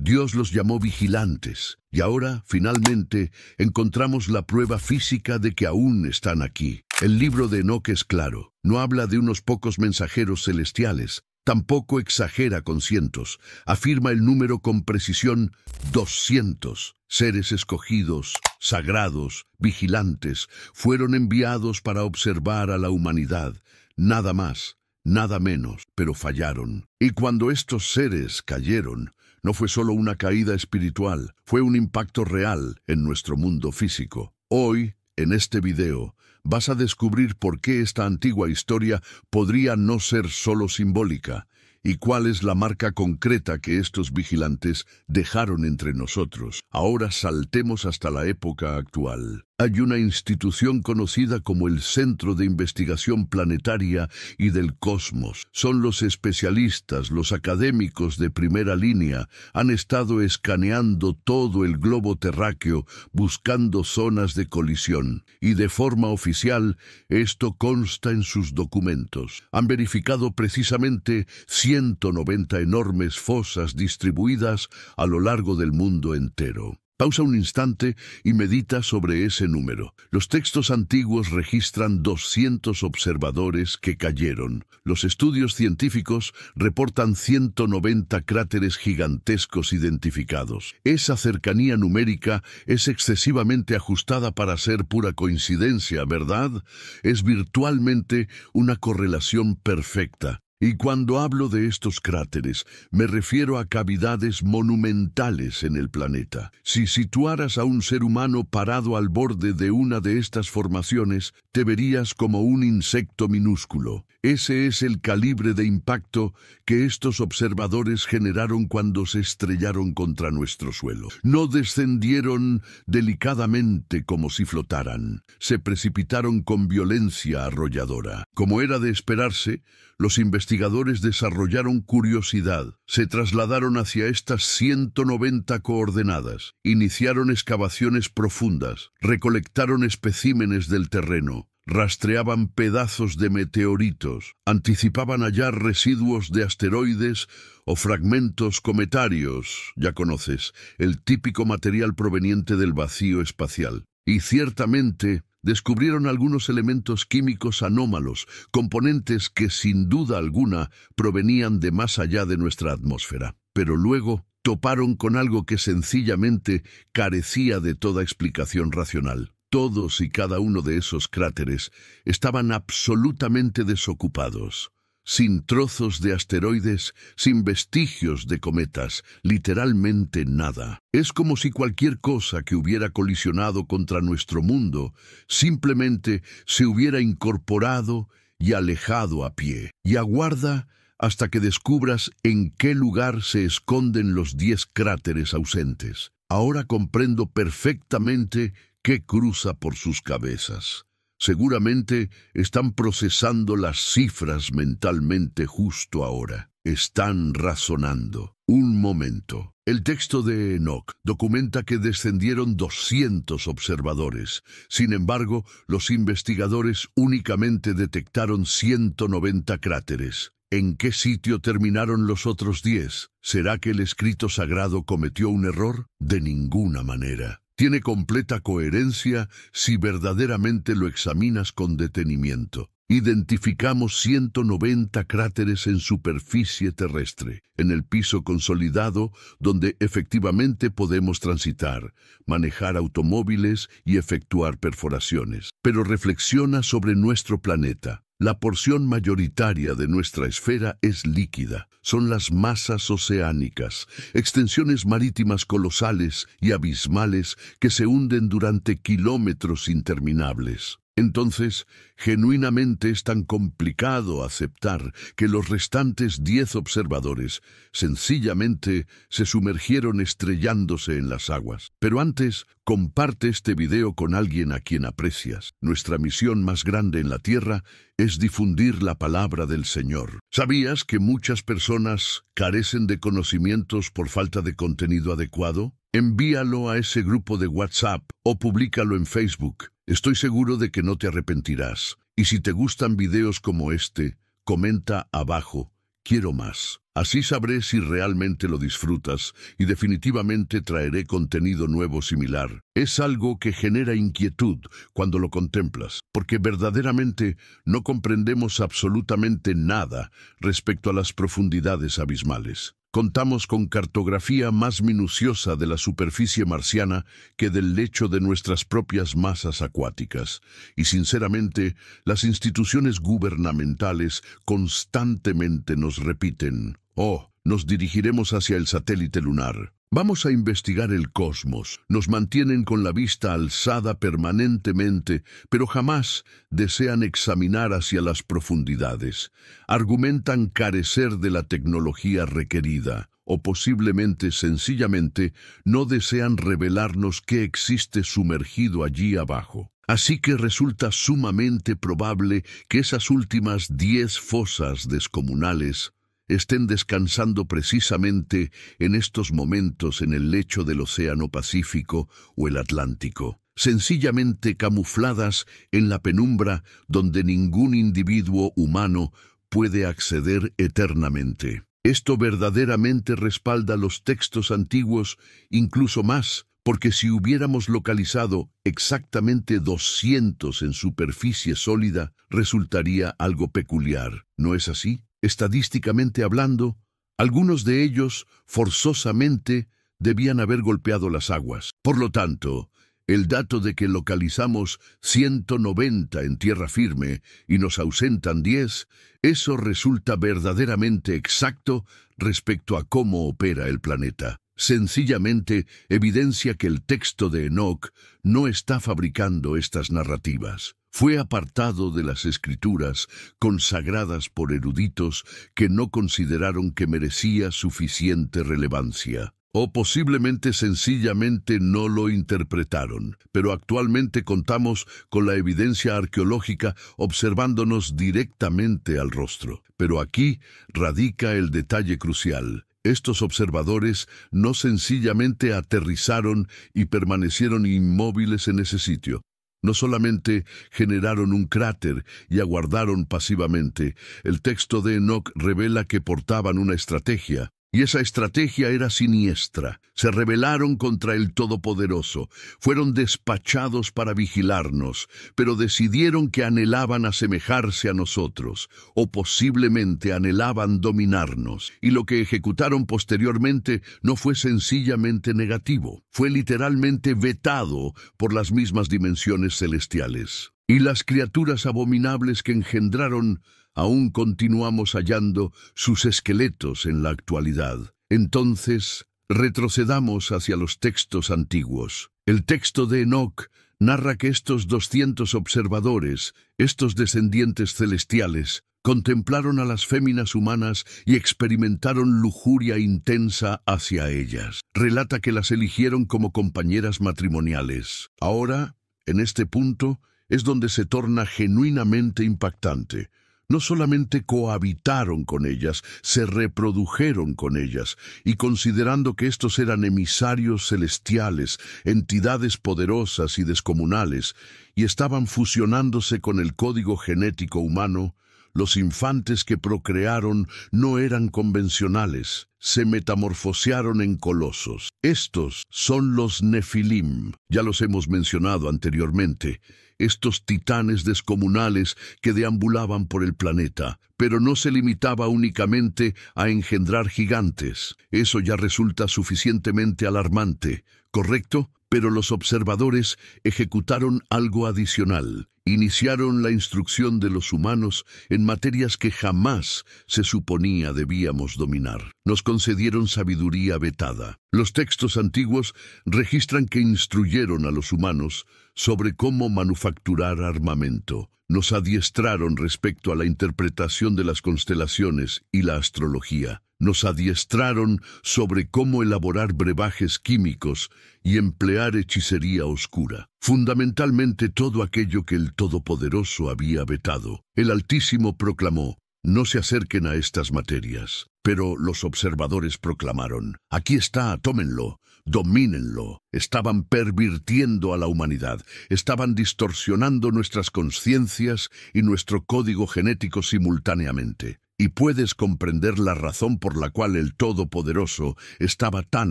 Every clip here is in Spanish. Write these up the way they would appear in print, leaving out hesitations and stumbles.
Dios los llamó vigilantes, y ahora, finalmente, encontramos la prueba física de que aún están aquí. El libro de Enoc es claro, no habla de unos pocos mensajeros celestiales, tampoco exagera con cientos, afirma el número con precisión: 200. Seres escogidos, sagrados, vigilantes, fueron enviados para observar a la humanidad, nada más, nada menos, pero fallaron. Y cuando estos seres cayeron, no fue solo una caída espiritual, fue un impacto real en nuestro mundo físico. Hoy, en este video, vas a descubrir por qué esta antigua historia podría no ser solo simbólica, y cuál es la marca concreta que estos vigilantes dejaron entre nosotros. Ahora saltemos hasta la época actual. Hay una institución conocida como el Centro de Investigación Planetaria y del Cosmos. Son los especialistas, los académicos de primera línea, han estado escaneando todo el globo terráqueo buscando zonas de colisión. Y de forma oficial, esto consta en sus documentos. Han verificado precisamente 190 enormes fosas distribuidas a lo largo del mundo entero. Pausa un instante y medita sobre ese número. Los textos antiguos registran 200 observadores que cayeron. Los estudios científicos reportan 190 cráteres gigantescos identificados. Esa cercanía numérica es excesivamente ajustada para ser pura coincidencia, ¿verdad? Es virtualmente una correlación perfecta. Y cuando hablo de estos cráteres, me refiero a cavidades monumentales en el planeta. Si situaras a un ser humano parado al borde de una de estas formaciones, te verías como un insecto minúsculo. Ese es el calibre de impacto que estos observadores generaron cuando se estrellaron contra nuestro suelo. No descendieron delicadamente como si flotaran. Se precipitaron con violencia arrolladora. Como era de esperarse, los investigadores desarrollaron curiosidad. Se trasladaron hacia estas 190 coordenadas. Iniciaron excavaciones profundas. Recolectaron especímenes del terreno. Rastreaban pedazos de meteoritos, anticipaban hallar residuos de asteroides o fragmentos cometarios, ya conoces, el típico material proveniente del vacío espacial. Y ciertamente descubrieron algunos elementos químicos anómalos, componentes que sin duda alguna provenían de más allá de nuestra atmósfera. Pero luego toparon con algo que sencillamente carecía de toda explicación racional. Todos y cada uno de esos cráteres estaban absolutamente desocupados, sin trozos de asteroides, sin vestigios de cometas, literalmente nada. Es como si cualquier cosa que hubiera colisionado contra nuestro mundo simplemente se hubiera incorporado y alejado a pie. Y aguarda hasta que descubras en qué lugar se esconden los 10 cráteres ausentes. Ahora comprendo perfectamente qué cruza por sus cabezas. Seguramente están procesando las cifras mentalmente justo ahora. Están razonando. Un momento. El texto de Enoc documenta que descendieron 200 observadores. Sin embargo, los investigadores únicamente detectaron 190 cráteres. ¿En qué sitio terminaron los otros 10? ¿Será que el escrito sagrado cometió un error? De ninguna manera. Tiene completa coherencia si verdaderamente lo examinas con detenimiento. Identificamos 190 cráteres en superficie terrestre, en el piso consolidado donde efectivamente podemos transitar, manejar automóviles y efectuar perforaciones. Pero reflexiona sobre nuestro planeta. La porción mayoritaria de nuestra esfera es líquida. Son las masas oceánicas, extensiones marítimas colosales y abismales que se hunden durante kilómetros interminables. Entonces, genuinamente es tan complicado aceptar que los restantes 10 observadores sencillamente se sumergieron estrellándose en las aguas. Pero antes, comparte este video con alguien a quien aprecias. Nuestra misión más grande en la Tierra es difundir la palabra del Señor. ¿Sabías que muchas personas carecen de conocimientos por falta de contenido adecuado? Envíalo a ese grupo de WhatsApp o públicalo en Facebook. Estoy seguro de que no te arrepentirás. Y si te gustan videos como este, comenta abajo quiero más. Así sabré si realmente lo disfrutas y definitivamente traeré contenido nuevo similar. Es algo que genera inquietud cuando lo contemplas, porque verdaderamente no comprendemos absolutamente nada respecto a las profundidades abismales. Contamos con cartografía más minuciosa de la superficie marciana que del lecho de nuestras propias masas acuáticas. Y sinceramente, las instituciones gubernamentales constantemente nos repiten: «Oh, nos dirigiremos hacia el satélite lunar. Vamos a investigar el cosmos». Nos mantienen con la vista alzada permanentemente, pero jamás desean examinar hacia las profundidades. Argumentan carecer de la tecnología requerida, o posiblemente sencillamente no desean revelarnos qué existe sumergido allí abajo. Así que resulta sumamente probable que esas últimas 10 fosas descomunales estén descansando precisamente en estos momentos en el lecho del Océano Pacífico o el Atlántico, sencillamente camufladas en la penumbra donde ningún individuo humano puede acceder eternamente. Esto verdaderamente respalda los textos antiguos incluso más, porque si hubiéramos localizado exactamente 200 en superficie sólida, resultaría algo peculiar, ¿no es así? Estadísticamente hablando, algunos de ellos forzosamente debían haber golpeado las aguas. Por lo tanto, el dato de que localizamos 190 en tierra firme y nos ausentan 10, eso resulta verdaderamente exacto respecto a cómo opera el planeta. Sencillamente evidencia que el texto de Enoc no está fabricando estas narrativas. Fue apartado de las escrituras consagradas por eruditos que no consideraron que merecía suficiente relevancia. O posiblemente sencillamente no lo interpretaron, pero actualmente contamos con la evidencia arqueológica observándonos directamente al rostro. Pero aquí radica el detalle crucial. Estos observadores no sencillamente aterrizaron y permanecieron inmóviles en ese sitio. No solamente generaron un cráter y aguardaron pasivamente. El texto de Enoc revela que portaban una estrategia. Y esa estrategia era siniestra. Se rebelaron contra el Todopoderoso. Fueron despachados para vigilarnos, pero decidieron que anhelaban asemejarse a nosotros, o posiblemente anhelaban dominarnos. Y lo que ejecutaron posteriormente no fue sencillamente negativo. Fue literalmente vetado por las mismas dimensiones celestiales. Y las criaturas abominables que engendraron aún continuamos hallando sus esqueletos en la actualidad. Entonces, retrocedamos hacia los textos antiguos. El texto de Enoc narra que estos 200 observadores, estos descendientes celestiales, contemplaron a las féminas humanas y experimentaron lujuria intensa hacia ellas. Relata que las eligieron como compañeras matrimoniales. Ahora, en este punto, es donde se torna genuinamente impactante. No solamente cohabitaron con ellas, se reprodujeron con ellas, y considerando que estos eran emisarios celestiales, entidades poderosas y descomunales, y estaban fusionándose con el código genético humano, los infantes que procrearon no eran convencionales, se metamorfosearon en colosos. Estos son los Nefilim, ya los hemos mencionado anteriormente, estos titanes descomunales que deambulaban por el planeta, pero no se limitaba únicamente a engendrar gigantes. Eso ya resulta suficientemente alarmante, ¿correcto? Pero los observadores ejecutaron algo adicional. Iniciaron la instrucción de los humanos en materias que jamás se suponía debíamos dominar. Nos concedieron sabiduría vetada. Los textos antiguos registran que instruyeron a los humanos sobre cómo manufacturar armamento. Nos adiestraron respecto a la interpretación de las constelaciones y la astrología. Nos adiestraron sobre cómo elaborar brebajes químicos y emplear hechicería oscura. Fundamentalmente todo aquello que el Todopoderoso había vetado. El Altísimo proclamó: no se acerquen a estas materias. Pero los observadores proclamaron: aquí está, tómenlo, domínenlo. Estaban pervirtiendo a la humanidad, estaban distorsionando nuestras conciencias y nuestro código genético simultáneamente. y puedes comprender la razón por la cual el Todopoderoso estaba tan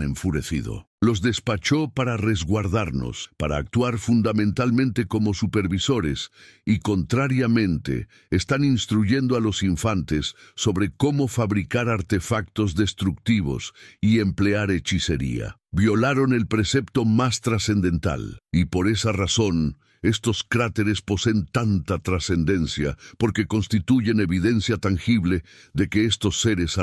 enfurecido. Los despachó para resguardarnos, para actuar fundamentalmente como supervisores, y contrariamente, están instruyendo a los infantes sobre cómo fabricar artefactos destructivos y emplear hechicería. Violaron el precepto más trascendental, y por esa razón, estos cráteres poseen tanta trascendencia porque constituyen evidencia tangible de que estos seres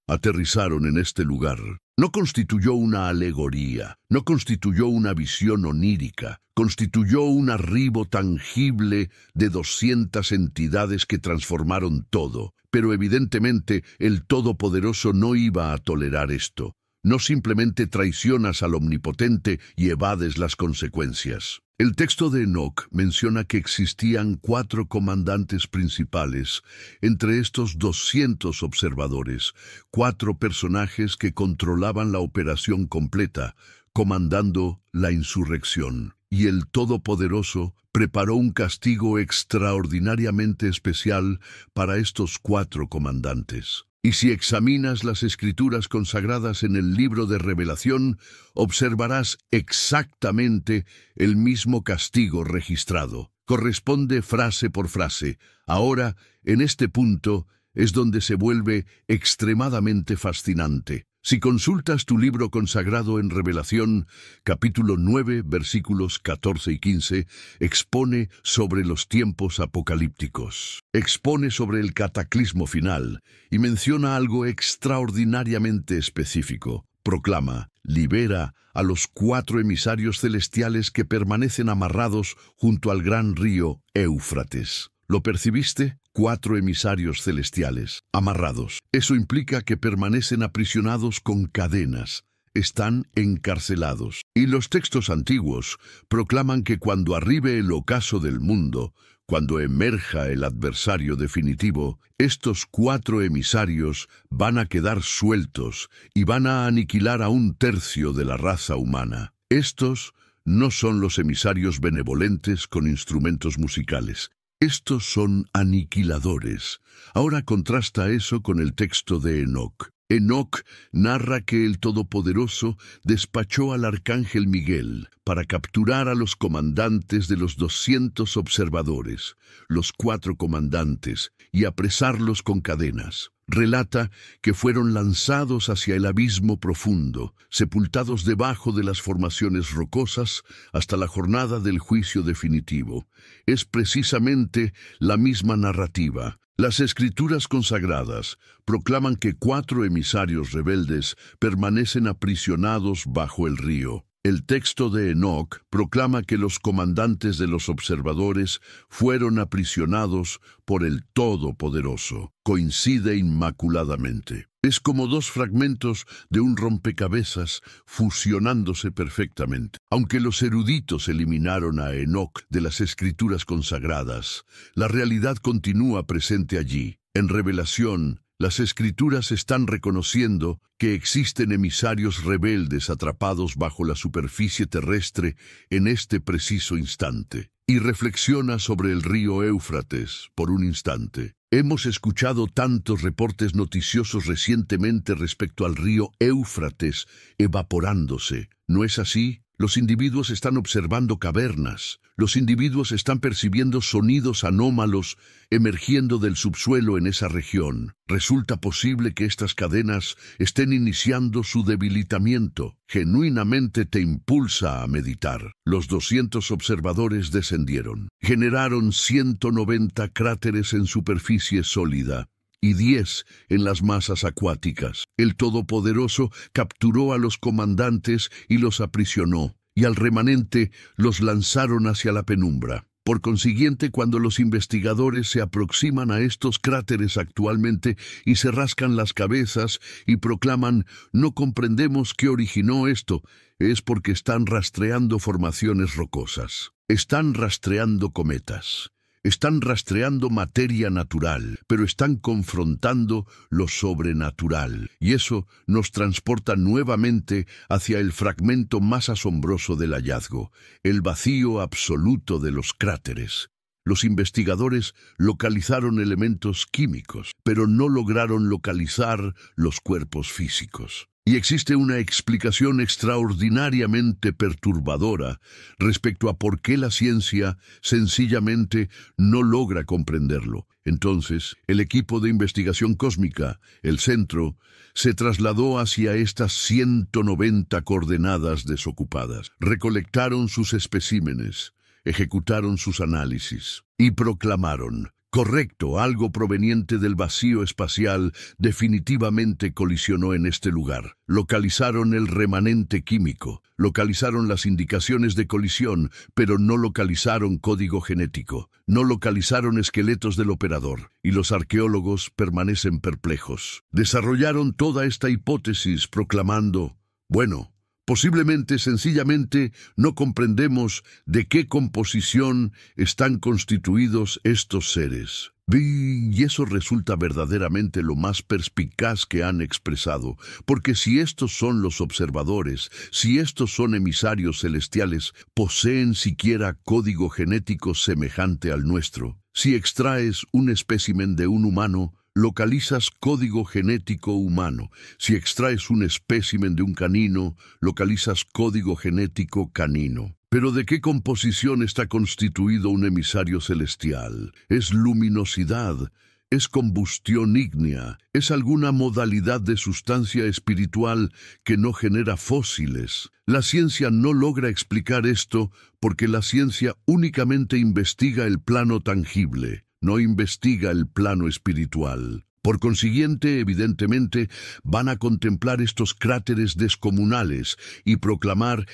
aterrizaron en este lugar. No constituyó una alegoría, no constituyó una visión onírica, constituyó un arribo tangible de 200 entidades que transformaron todo. Pero evidentemente el Todopoderoso no iba a tolerar esto. No simplemente traicionas al Omnipotente y evades las consecuencias. El texto de Enoc menciona que existían 4 comandantes principales, entre estos 200 observadores, 4 personajes que controlaban la operación completa, comandando la insurrección. Y el Todopoderoso preparó un castigo extraordinariamente especial para estos 4 comandantes. Y si examinas las Escrituras consagradas en el libro de Revelación, observarás exactamente el mismo castigo registrado. Corresponde frase por frase. Ahora, en este punto, es donde se vuelve extremadamente fascinante. Si consultas tu libro consagrado en Revelación, capítulo 9, versículos 14 y 15, expone sobre los tiempos apocalípticos. Expone sobre el cataclismo final y menciona algo extraordinariamente específico. Proclama, libera a los 4 emisarios celestiales que permanecen amarrados junto al gran río Éufrates. ¿Lo percibiste? 4 emisarios celestiales, amarrados. Eso implica que permanecen aprisionados con cadenas. Están encarcelados. Y los textos antiguos proclaman que cuando arribe el ocaso del mundo, cuando emerja el adversario definitivo, estos 4 emisarios van a quedar sueltos y van a aniquilar a 1/3 de la raza humana. Estos no son los emisarios benevolentes con instrumentos musicales. Estos son aniquiladores. Ahora contrasta eso con el texto de Enoc. Enoc narra que el Todopoderoso despachó al arcángel Miguel para capturar a los comandantes de los 200 observadores, los 4 comandantes, y apresarlos con cadenas. Relata que fueron lanzados hacia el abismo profundo, sepultados debajo de las formaciones rocosas hasta la jornada del juicio definitivo. Es precisamente la misma narrativa. Las Escrituras consagradas proclaman que 4 emisarios rebeldes permanecen aprisionados bajo el río. El texto de Enoc proclama que los comandantes de los observadores fueron aprisionados por el Todopoderoso. Coincide inmaculadamente. Es como 2 fragmentos de un rompecabezas fusionándose perfectamente. Aunque los eruditos eliminaron a Enoc de las Escrituras consagradas, la realidad continúa presente allí. En Revelación, las Escrituras están reconociendo que existen emisarios rebeldes atrapados bajo la superficie terrestre en este preciso instante. Y reflexiona sobre el río Éufrates por un instante. Hemos escuchado tantos reportes noticiosos recientemente respecto al río Éufrates evaporándose. ¿No es así? Los individuos están observando cavernas. Los individuos están percibiendo sonidos anómalos emergiendo del subsuelo en esa región. Resulta posible que estas cadenas estén iniciando su debilitamiento. Genuinamente te impulsa a meditar. Los 200 observadores descendieron. Generaron 190 cráteres en superficie sólida y 10 en las masas acuáticas. El Todopoderoso capturó a los comandantes y los aprisionó, y al remanente los lanzaron hacia la penumbra. Por consiguiente, cuando los investigadores se aproximan a estos cráteres actualmente y se rascan las cabezas y proclaman «No comprendemos qué originó esto», es porque están rastreando formaciones rocosas. Están rastreando cometas. Están rastreando materia natural, pero están confrontando lo sobrenatural. Y eso nos transporta nuevamente hacia el fragmento más asombroso del hallazgo, el vacío absoluto de los cráteres. Los investigadores localizaron elementos químicos, pero no lograron localizar los cuerpos físicos. Y existe una explicación extraordinariamente perturbadora respecto a por qué la ciencia sencillamente no logra comprenderlo. Entonces, el equipo de investigación cósmica, el centro, se trasladó hacia estas 190 coordenadas desocupadas. Recolectaron sus especímenes, ejecutaron sus análisis y proclamaron: correcto, algo proveniente del vacío espacial definitivamente colisionó en este lugar. Localizaron el remanente químico, localizaron las indicaciones de colisión, pero no localizaron código genético, no localizaron esqueletos del operador, y los arqueólogos permanecen perplejos. Desarrollaron toda esta hipótesis proclamando: bueno, posiblemente, sencillamente, no comprendemos de qué composición están constituidos estos seres. Y eso resulta verdaderamente lo más perspicaz que han expresado, porque si estos son los observadores, si estos son emisarios celestiales, poseen siquiera código genético semejante al nuestro. Si extraes un espécimen de un humano, localizas código genético humano. Si extraes un espécimen de un canino, localizas código genético canino. Pero ¿de qué composición está constituido un emisario celestial? ¿Es luminosidad? ¿Es combustión ígnea? ¿Es alguna modalidad de sustancia espiritual que no genera fósiles? La ciencia no logra explicar esto porque la ciencia únicamente investiga el plano tangible, no investiga el plano espiritual. Por consiguiente, evidentemente, van a contemplar estos cráteres descomunales y proclamar: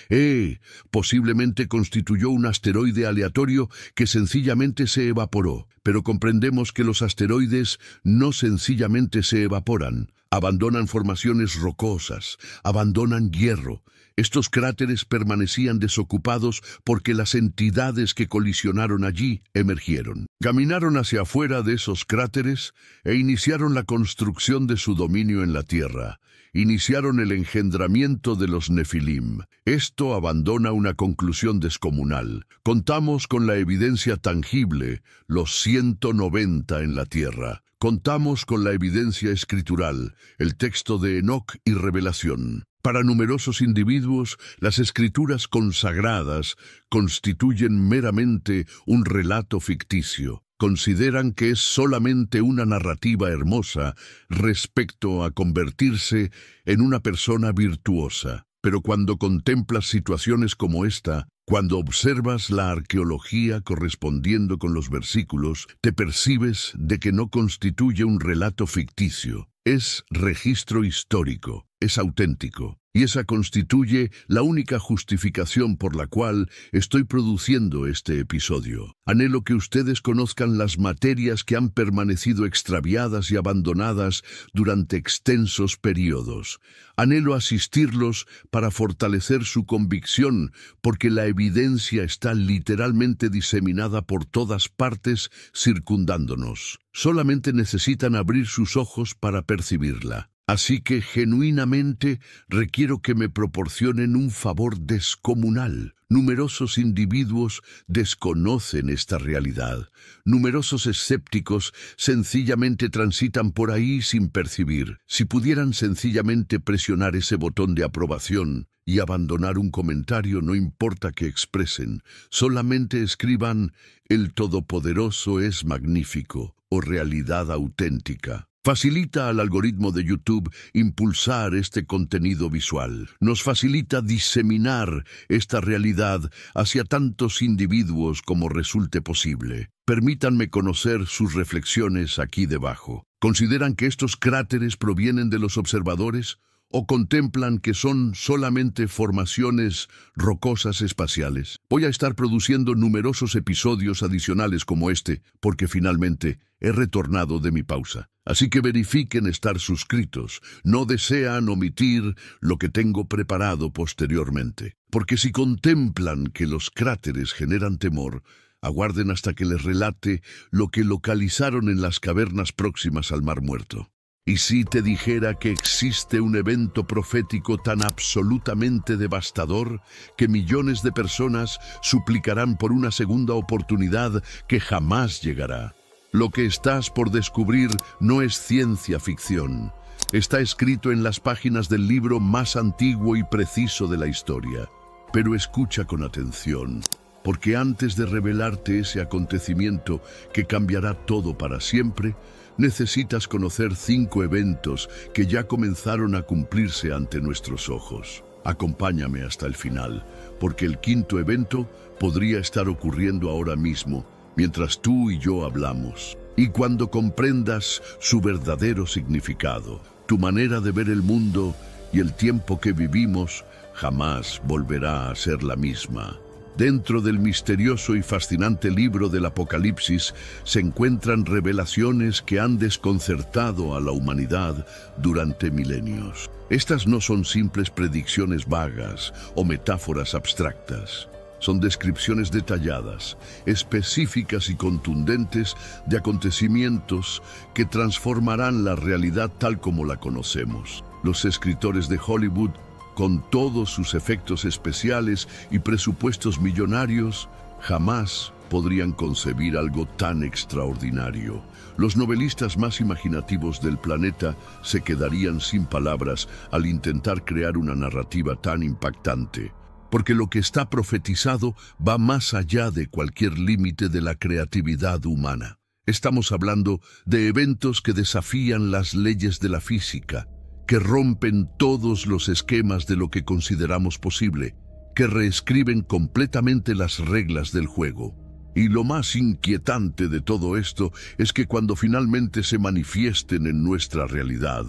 posiblemente constituyó un asteroide aleatorio que sencillamente se evaporó. Pero comprendemos que los asteroides no sencillamente se evaporan, abandonan formaciones rocosas, abandonan hierro. Estos cráteres permanecían desocupados porque las entidades que colisionaron allí emergieron. Caminaron hacia afuera de esos cráteres e iniciaron la construcción de su dominio en la Tierra. Iniciaron el engendramiento de los Nefilim. Esto abandona una conclusión descomunal. Contamos con la evidencia tangible, los 190 en la Tierra. Contamos con la evidencia escritural, el texto de Enoc y Revelación. Para numerosos individuos, las escrituras consagradas constituyen meramente un relato ficticio. Consideran que es solamente una narrativa hermosa respecto a convertirse en una persona virtuosa. Pero cuando contemplas situaciones como esta, cuando observas la arqueología correspondiendo con los versículos, te percibes de que no constituye un relato ficticio. Es registro histórico, es auténtico, y esa constituye la única justificación por la cual estoy produciendo este episodio. Anhelo que ustedes conozcan las materias que han permanecido extraviadas y abandonadas durante extensos periodos. Anhelo asistirlos para fortalecer su convicción, porque la evidencia está literalmente diseminada por todas partes circundándonos. Solamente necesitan abrir sus ojos para percibirla. Así que genuinamente requiero que me proporcionen un favor descomunal. Numerosos individuos desconocen esta realidad. Numerosos escépticos sencillamente transitan por ahí sin percibir. Si pudieran sencillamente presionar ese botón de aprobación y abandonar un comentario, no importa qué expresen, solamente escriban: el Todopoderoso es magnífico o realidad auténtica. Facilita al algoritmo de YouTube impulsar este contenido visual. Nos facilita diseminar esta realidad hacia tantos individuos como resulte posible. Permítanme conocer sus reflexiones aquí debajo. ¿Consideran que estos cráteres provienen de los observadores o contemplan que son solamente formaciones rocosas espaciales? Voy a estar produciendo numerosos episodios adicionales como este, porque finalmente he retornado de mi pausa. Así que verifiquen estar suscritos. No desean omitir lo que tengo preparado posteriormente. Porque si contemplan que los cráteres generan temor, aguarden hasta que les relate lo que localizaron en las cavernas próximas al Mar Muerto. ¿Y si te dijera que existe un evento profético tan absolutamente devastador que millones de personas suplicarán por una segunda oportunidad que jamás llegará? Lo que estás por descubrir no es ciencia ficción. Está escrito en las páginas del libro más antiguo y preciso de la historia. Pero escucha con atención, porque antes de revelarte ese acontecimiento que cambiará todo para siempre, necesitas conocer 5 eventos que ya comenzaron a cumplirse ante nuestros ojos. Acompáñame hasta el final, porque el 5.º evento podría estar ocurriendo ahora mismo, mientras tú y yo hablamos. Y cuando comprendas su verdadero significado, tu manera de ver el mundo y el tiempo que vivimos jamás volverá a ser la misma. Dentro del misterioso y fascinante libro del Apocalipsis se encuentran revelaciones que han desconcertado a la humanidad durante milenios. Estas no son simples predicciones vagas o metáforas abstractas. Son descripciones detalladas, específicas y contundentes de acontecimientos que transformarán la realidad tal como la conocemos. Los escritores de Hollywood, con todos sus efectos especiales y presupuestos millonarios, jamás podrían concebir algo tan extraordinario. Los novelistas más imaginativos del planeta se quedarían sin palabras al intentar crear una narrativa tan impactante, porque lo que está profetizado va más allá de cualquier límite de la creatividad humana. Estamos hablando de eventos que desafían las leyes de la física, que rompen todos los esquemas de lo que consideramos posible, que reescriben completamente las reglas del juego. Y lo más inquietante de todo esto es que cuando finalmente se manifiesten en nuestra realidad,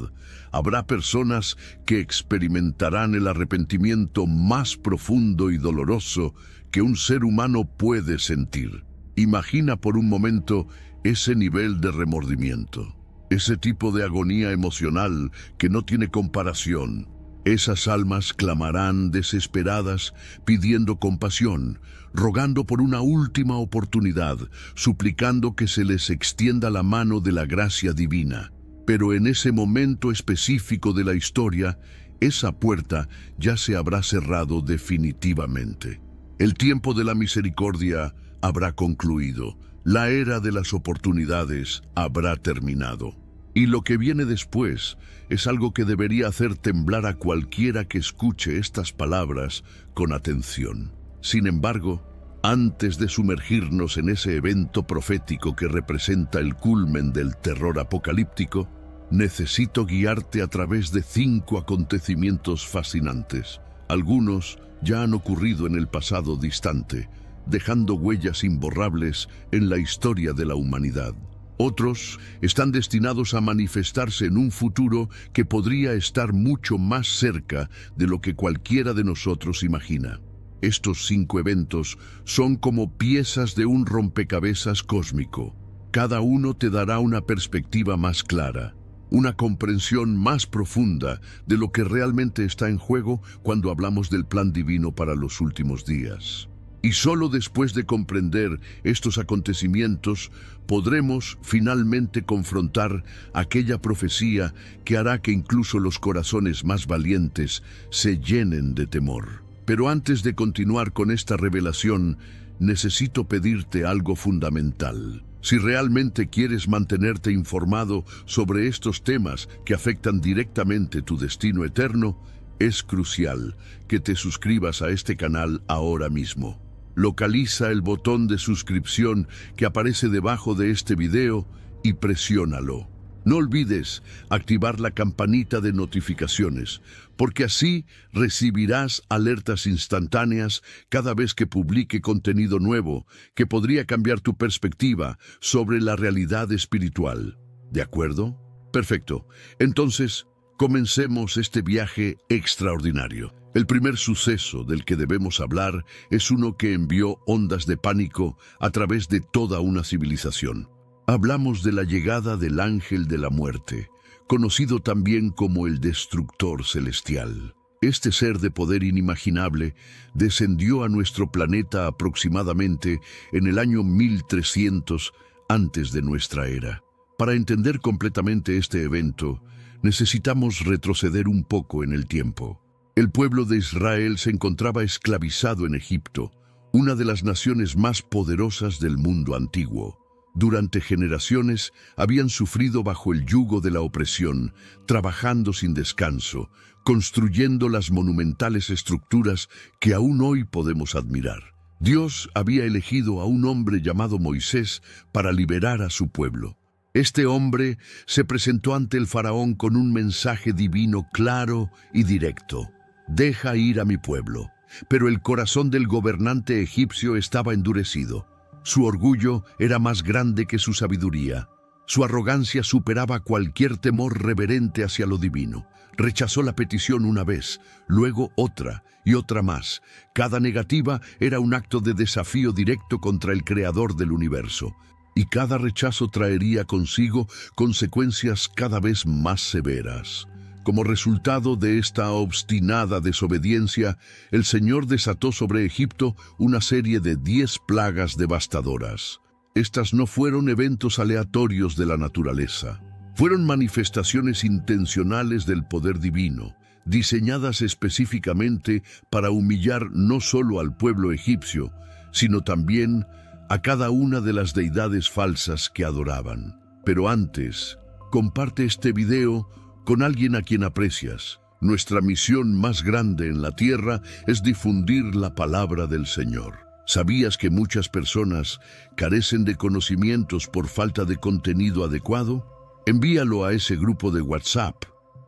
habrá personas que experimentarán el arrepentimiento más profundo y doloroso que un ser humano puede sentir. Imagina por un momento ese nivel de remordimiento. Ese tipo de agonía emocional que no tiene comparación. Esas almas clamarán desesperadas, pidiendo compasión, rogando por una última oportunidad, suplicando que se les extienda la mano de la gracia divina. Pero en ese momento específico de la historia, esa puerta ya se habrá cerrado definitivamente. El tiempo de la misericordia habrá concluido. La era de las oportunidades habrá terminado. Y lo que viene después es algo que debería hacer temblar a cualquiera que escuche estas palabras con atención. Sin embargo, antes de sumergirnos en ese evento profético que representa el culmen del terror apocalíptico, necesito guiarte a través de 5 acontecimientos fascinantes. Algunos ya han ocurrido en el pasado distante, dejando huellas imborrables en la historia de la humanidad. Otros están destinados a manifestarse en un futuro que podría estar mucho más cerca de lo que cualquiera de nosotros imagina. Estos 5 eventos son como piezas de un rompecabezas cósmico. Cada uno te dará una perspectiva más clara, una comprensión más profunda de lo que realmente está en juego cuando hablamos del plan divino para los últimos días. Y solo después de comprender estos acontecimientos podremos finalmente confrontar aquella profecía que hará que incluso los corazones más valientes se llenen de temor. Pero antes de continuar con esta revelación, necesito pedirte algo fundamental. Si realmente quieres mantenerte informado sobre estos temas que afectan directamente tu destino eterno, es crucial que te suscribas a este canal ahora mismo. Localiza el botón de suscripción que aparece debajo de este video y presiónalo. No olvides activar la campanita de notificaciones, porque así recibirás alertas instantáneas cada vez que publique contenido nuevo que podría cambiar tu perspectiva sobre la realidad espiritual. ¿De acuerdo? Perfecto. Entonces, comencemos este viaje extraordinario. El primer suceso del que debemos hablar es uno que envió ondas de pánico a través de toda una civilización. Hablamos de la llegada del ángel de la muerte, conocido también como el destructor celestial. Este ser de poder inimaginable descendió a nuestro planeta aproximadamente en el año 1300 antes de nuestra era. Para entender completamente este evento, necesitamos retroceder un poco en el tiempo. El pueblo de Israel se encontraba esclavizado en Egipto, una de las naciones más poderosas del mundo antiguo. Durante generaciones habían sufrido bajo el yugo de la opresión, trabajando sin descanso, construyendo las monumentales estructuras que aún hoy podemos admirar. Dios había elegido a un hombre llamado Moisés para liberar a su pueblo. Este hombre se presentó ante el faraón con un mensaje divino claro y directo: «Deja ir a mi pueblo». Pero el corazón del gobernante egipcio estaba endurecido. Su orgullo era más grande que su sabiduría. Su arrogancia superaba cualquier temor reverente hacia lo divino. Rechazó la petición una vez, luego otra y otra más. Cada negativa era un acto de desafío directo contra el creador del universo. Y cada rechazo traería consigo consecuencias cada vez más severas. Como resultado de esta obstinada desobediencia, el Señor desató sobre Egipto una serie de 10 plagas devastadoras. Estas no fueron eventos aleatorios de la naturaleza. Fueron manifestaciones intencionales del poder divino, diseñadas específicamente para humillar no solo al pueblo egipcio, sino también a cada una de las deidades falsas que adoraban. Pero antes, comparte este video con alguien a quien aprecias. Nuestra misión más grande en la tierra es difundir la palabra del Señor. ¿Sabías que muchas personas carecen de conocimientos por falta de contenido adecuado? Envíalo a ese grupo de WhatsApp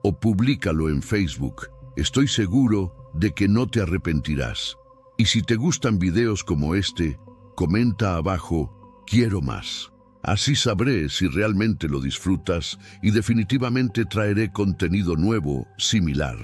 o públicalo en Facebook. Estoy seguro de que no te arrepentirás. Y si te gustan videos como este, comenta abajo: «Quiero más». Así sabré si realmente lo disfrutas y definitivamente traeré contenido nuevo, similar.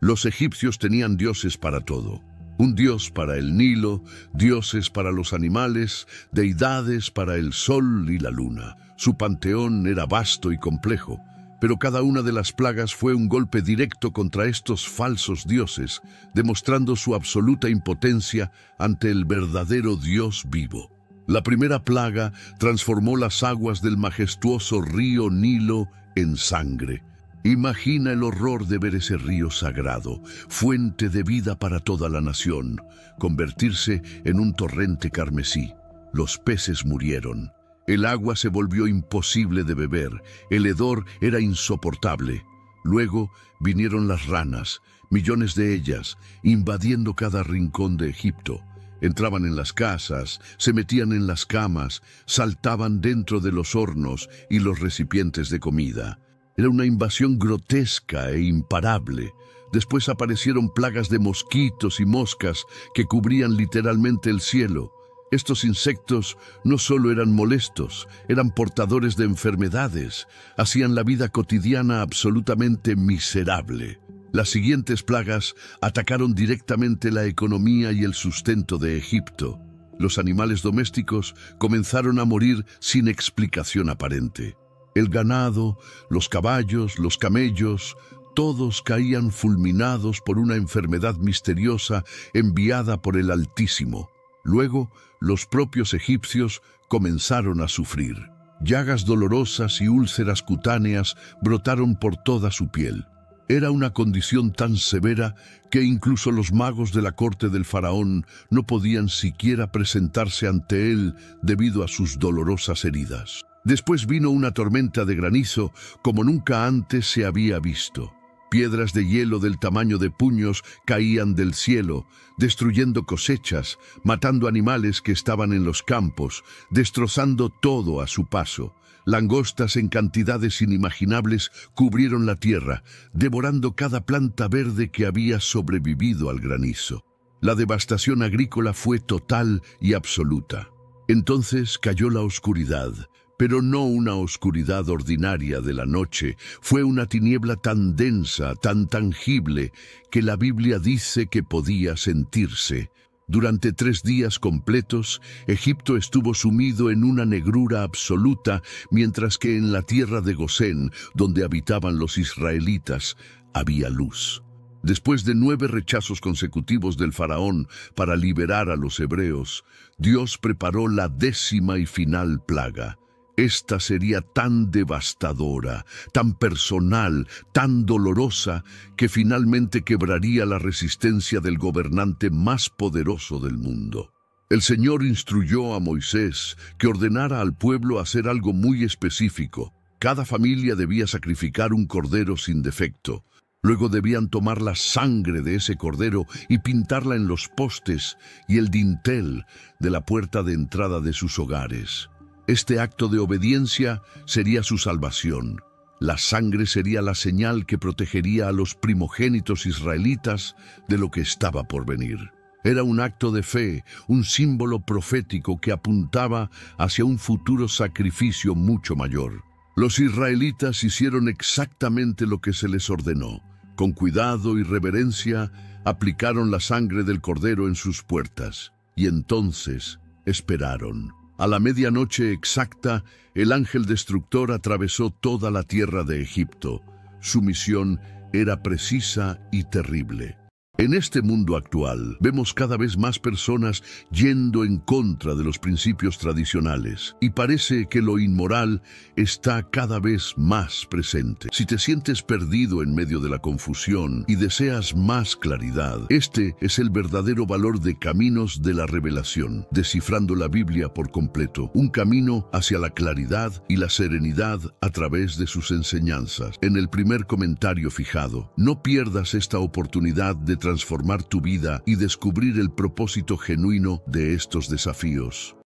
Los egipcios tenían dioses para todo. Un dios para el Nilo, dioses para los animales, deidades para el sol y la luna. Su panteón era vasto y complejo, pero cada una de las plagas fue un golpe directo contra estos falsos dioses, demostrando su absoluta impotencia ante el verdadero Dios vivo. La primera plaga transformó las aguas del majestuoso río Nilo en sangre. Imagina el horror de ver ese río sagrado, fuente de vida para toda la nación, convertirse en un torrente carmesí. Los peces murieron. El agua se volvió imposible de beber. El hedor era insoportable. Luego vinieron las ranas, millones de ellas, invadiendo cada rincón de Egipto. Entraban en las casas, se metían en las camas, saltaban dentro de los hornos y los recipientes de comida. Era una invasión grotesca e imparable. Después aparecieron plagas de mosquitos y moscas que cubrían literalmente el cielo. Estos insectos no solo eran molestos, eran portadores de enfermedades, hacían la vida cotidiana absolutamente miserable. Las siguientes plagas atacaron directamente la economía y el sustento de Egipto. Los animales domésticos comenzaron a morir sin explicación aparente. El ganado, los caballos, los camellos, todos caían fulminados por una enfermedad misteriosa enviada por el Altísimo. Luego, los propios egipcios comenzaron a sufrir. Llagas dolorosas y úlceras cutáneas brotaron por toda su piel. Era una condición tan severa que incluso los magos de la corte del faraón no podían siquiera presentarse ante él debido a sus dolorosas heridas. Después vino una tormenta de granizo como nunca antes se había visto. Piedras de hielo del tamaño de puños caían del cielo, destruyendo cosechas, matando animales que estaban en los campos, destrozando todo a su paso. Langostas en cantidades inimaginables cubrieron la tierra, devorando cada planta verde que había sobrevivido al granizo. La devastación agrícola fue total y absoluta. Entonces cayó la oscuridad, pero no una oscuridad ordinaria de la noche. Fue una tiniebla tan densa, tan tangible, que la Biblia dice que podía sentirse. Durante 3 días completos, Egipto estuvo sumido en una negrura absoluta, mientras que en la tierra de Gosén, donde habitaban los israelitas, había luz. Después de 9 rechazos consecutivos del faraón para liberar a los hebreos, Dios preparó la 10ª y final plaga, Esta sería tan devastadora, tan personal, tan dolorosa, que finalmente quebraría la resistencia del gobernante más poderoso del mundo. El Señor instruyó a Moisés que ordenara al pueblo hacer algo muy específico. Cada familia debía sacrificar un cordero sin defecto. Luego debían tomar la sangre de ese cordero y pintarla en los postes y el dintel de la puerta de entrada de sus hogares. Este acto de obediencia sería su salvación. La sangre sería la señal que protegería a los primogénitos israelitas de lo que estaba por venir. Era un acto de fe, un símbolo profético que apuntaba hacia un futuro sacrificio mucho mayor. Los israelitas hicieron exactamente lo que se les ordenó. Con cuidado y reverencia, aplicaron la sangre del cordero en sus puertas. Y entonces esperaron. A la medianoche exacta, el ángel destructor atravesó toda la tierra de Egipto. Su misión era precisa y terrible. En este mundo actual, vemos cada vez más personas yendo en contra de los principios tradicionales, y parece que lo inmoral está cada vez más presente. Si te sientes perdido en medio de la confusión y deseas más claridad, este es el verdadero valor de Caminos de la Revelación, descifrando la Biblia por completo, un camino hacia la claridad y la serenidad a través de sus enseñanzas. En el primer comentario fijado, no pierdas esta oportunidad de transformar tu vida y descubrir el propósito genuino de estos desafíos.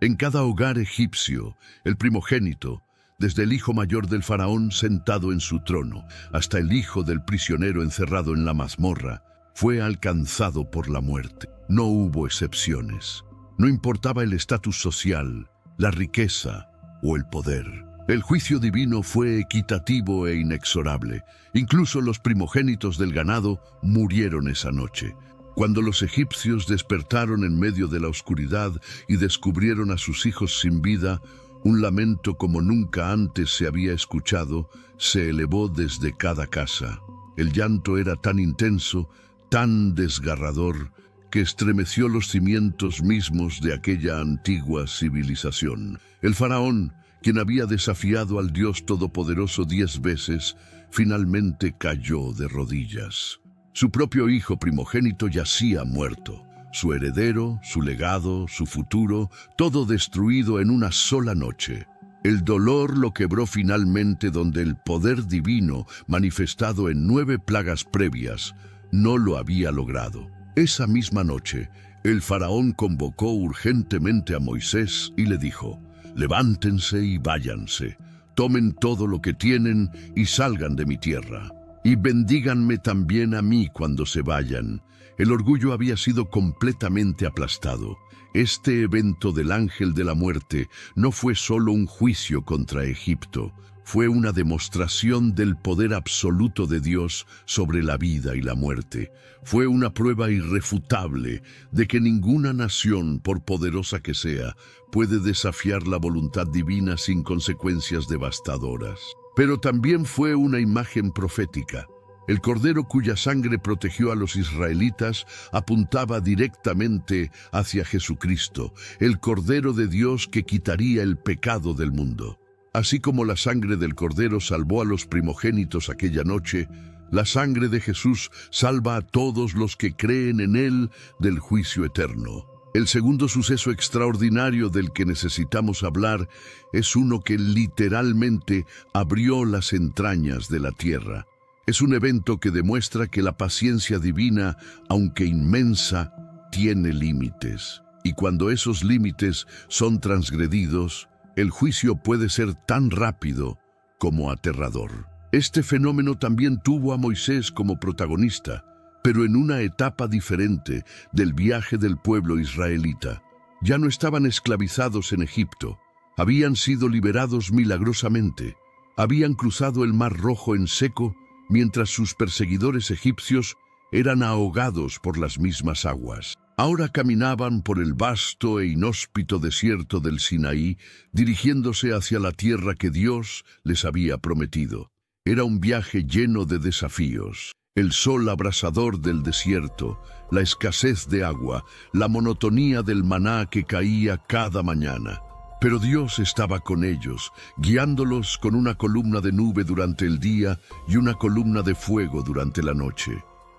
En cada hogar egipcio, el primogénito, desde el hijo mayor del faraón sentado en su trono, hasta el hijo del prisionero encerrado en la mazmorra, fue alcanzado por la muerte. No hubo excepciones. No importaba el estatus social, la riqueza o el poder. El juicio divino fue equitativo e inexorable. Incluso los primogénitos del ganado murieron esa noche. Cuando los egipcios despertaron en medio de la oscuridad y descubrieron a sus hijos sin vida, un lamento como nunca antes se había escuchado se elevó desde cada casa. El llanto era tan intenso, tan desgarrador, que estremeció los cimientos mismos de aquella antigua civilización. El faraón, quien había desafiado al Dios Todopoderoso 10 veces, finalmente cayó de rodillas. Su propio hijo primogénito yacía muerto. Su heredero, su legado, su futuro, todo destruido en una sola noche. El dolor lo quebró finalmente donde el poder divino, manifestado en 9 plagas previas, no lo había logrado. Esa misma noche, el faraón convocó urgentemente a Moisés y le dijo: «Levántense y váyanse, tomen todo lo que tienen y salgan de mi tierra. Y bendíganme también a mí cuando se vayan». El orgullo había sido completamente aplastado. Este evento del ángel de la muerte no fue solo un juicio contra Egipto, fue una demostración del poder absoluto de Dios sobre la vida y la muerte. Fue una prueba irrefutable de que ninguna nación, por poderosa que sea, puede desafiar la voluntad divina sin consecuencias devastadoras. Pero también fue una imagen profética. El cordero cuya sangre protegió a los israelitas apuntaba directamente hacia Jesucristo, el Cordero de Dios que quitaría el pecado del mundo. Así como la sangre del cordero salvó a los primogénitos aquella noche, la sangre de Jesús salva a todos los que creen en Él del juicio eterno. El segundo suceso extraordinario del que necesitamos hablar es uno que literalmente abrió las entrañas de la tierra. Es un evento que demuestra que la paciencia divina, aunque inmensa, tiene límites. Y cuando esos límites son transgredidos, el juicio puede ser tan rápido como aterrador. Este fenómeno también tuvo a Moisés como protagonista, pero en una etapa diferente del viaje del pueblo israelita. Ya no estaban esclavizados en Egipto, habían sido liberados milagrosamente, habían cruzado el Mar Rojo en seco, mientras sus perseguidores egipcios eran ahogados por las mismas aguas. Ahora caminaban por el vasto e inhóspito desierto del Sinaí, dirigiéndose hacia la tierra que Dios les había prometido. Era un viaje lleno de desafíos. El sol abrasador del desierto, la escasez de agua, la monotonía del maná que caía cada mañana. Pero Dios estaba con ellos, guiándolos con una columna de nube durante el día y una columna de fuego durante la noche.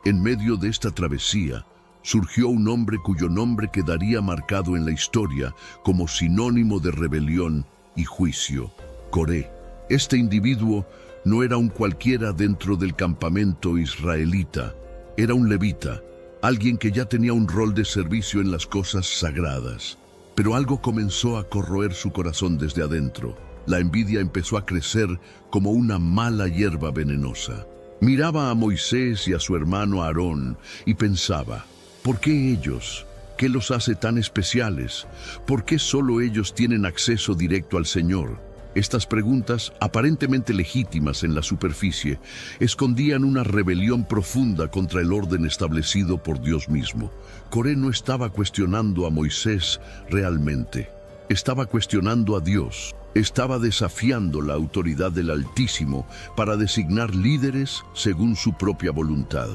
En medio de esta travesía, surgió un hombre cuyo nombre quedaría marcado en la historia como sinónimo de rebelión y juicio: Coré. Este individuo no era un cualquiera dentro del campamento israelita, era un levita, alguien que ya tenía un rol de servicio en las cosas sagradas. Pero algo comenzó a corroer su corazón desde adentro. La envidia empezó a crecer como una mala hierba venenosa. Miraba a Moisés y a su hermano Aarón y pensaba: ¿por qué ellos? ¿Qué los hace tan especiales? ¿Por qué solo ellos tienen acceso directo al Señor? Estas preguntas, aparentemente legítimas en la superficie, escondían una rebelión profunda contra el orden establecido por Dios mismo. Coré no estaba cuestionando a Moisés realmente, estaba cuestionando a Dios. Estaba desafiando la autoridad del Altísimo para designar líderes según su propia voluntad.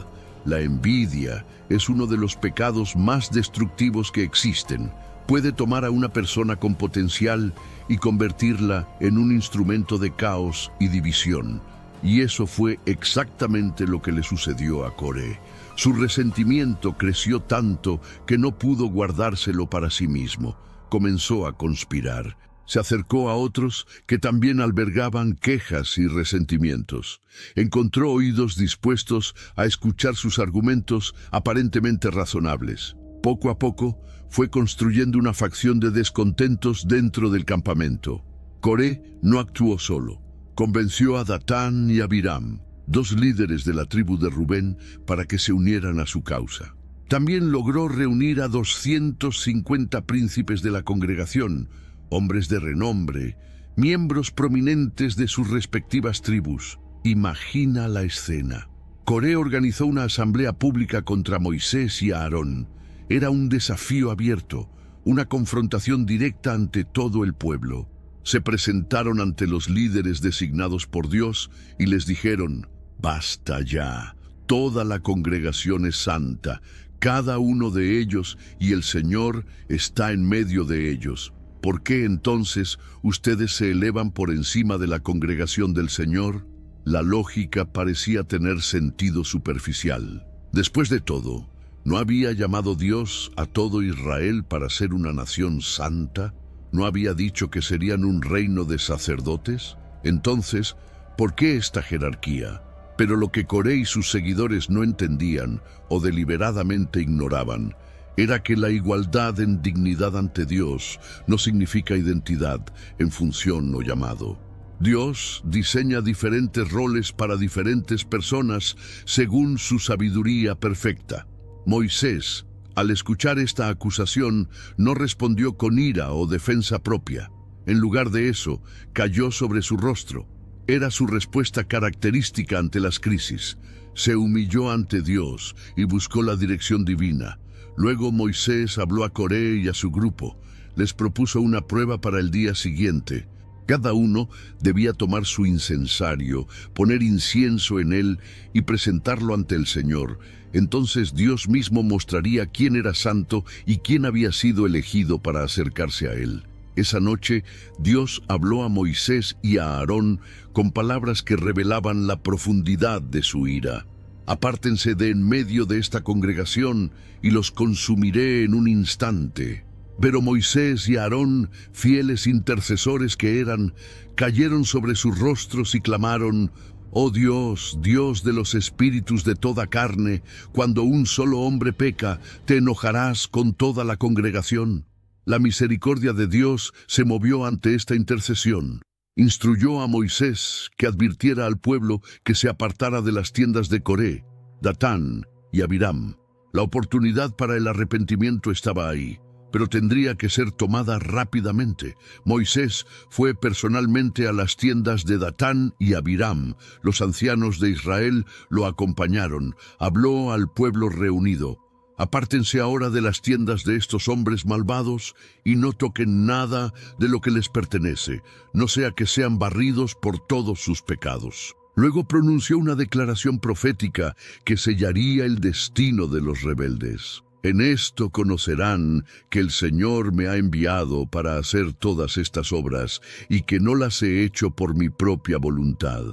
La envidia es uno de los pecados más destructivos que existen. Puede tomar a una persona con potencial y convertirla en un instrumento de caos y división. Y eso fue exactamente lo que le sucedió a Coré. Su resentimiento creció tanto que no pudo guardárselo para sí mismo. Comenzó a conspirar. Se acercó a otros que también albergaban quejas y resentimientos. Encontró oídos dispuestos a escuchar sus argumentos aparentemente razonables. Poco a poco, fue construyendo una facción de descontentos dentro del campamento. Coré no actuó solo. Convenció a Datán y Abiram, dos líderes de la tribu de Rubén, para que se unieran a su causa. También logró reunir a 250 príncipes de la congregación, hombres de renombre, miembros prominentes de sus respectivas tribus. Imagina la escena. Coré organizó una asamblea pública contra Moisés y Aarón. Era un desafío abierto, una confrontación directa ante todo el pueblo. Se presentaron ante los líderes designados por Dios y les dijeron: «Basta ya, toda la congregación es santa, cada uno de ellos, y el Señor está en medio de ellos. ¿Por qué entonces ustedes se elevan por encima de la congregación del Señor?». La lógica parecía tener sentido superficial. Después de todo, ¿no había llamado Dios a todo Israel para ser una nación santa? ¿No había dicho que serían un reino de sacerdotes? Entonces, ¿por qué esta jerarquía? Pero lo que Coré y sus seguidores no entendían o deliberadamente ignoraban era que la igualdad en dignidad ante Dios no significa identidad en función o llamado. Dios diseña diferentes roles para diferentes personas según su sabiduría perfecta. Moisés, al escuchar esta acusación, no respondió con ira o defensa propia. En lugar de eso, cayó sobre su rostro. Era su respuesta característica ante las crisis. Se humilló ante Dios y buscó la dirección divina. Luego Moisés habló a Coré y a su grupo. Les propuso una prueba para el día siguiente. Cada uno debía tomar su incensario, poner incienso en él y presentarlo ante el Señor. Entonces Dios mismo mostraría quién era santo y quién había sido elegido para acercarse a él. Esa noche, Dios habló a Moisés y a Aarón con palabras que revelaban la profundidad de su ira. «Apártense de en medio de esta congregación y los consumiré en un instante». Pero Moisés y Aarón, fieles intercesores que eran, cayeron sobre sus rostros y clamaron: «Oh Dios, Dios de los espíritus de toda carne, cuando un solo hombre peca, ¿te enojarás con toda la congregación?». La misericordia de Dios se movió ante esta intercesión. Instruyó a Moisés que advirtiera al pueblo que se apartara de las tiendas de Coré, Datán y Abiram. La oportunidad para el arrepentimiento estaba ahí, pero tendría que ser tomada rápidamente. Moisés fue personalmente a las tiendas de Datán y Abiram. Los ancianos de Israel lo acompañaron. Habló al pueblo reunido: «Apártense ahora de las tiendas de estos hombres malvados y no toquen nada de lo que les pertenece, no sea que sean barridos por todos sus pecados». Luego pronunció una declaración profética que sellaría el destino de los rebeldes. En esto conocerán que el Señor me ha enviado para hacer todas estas obras, y que no las he hecho por mi propia voluntad.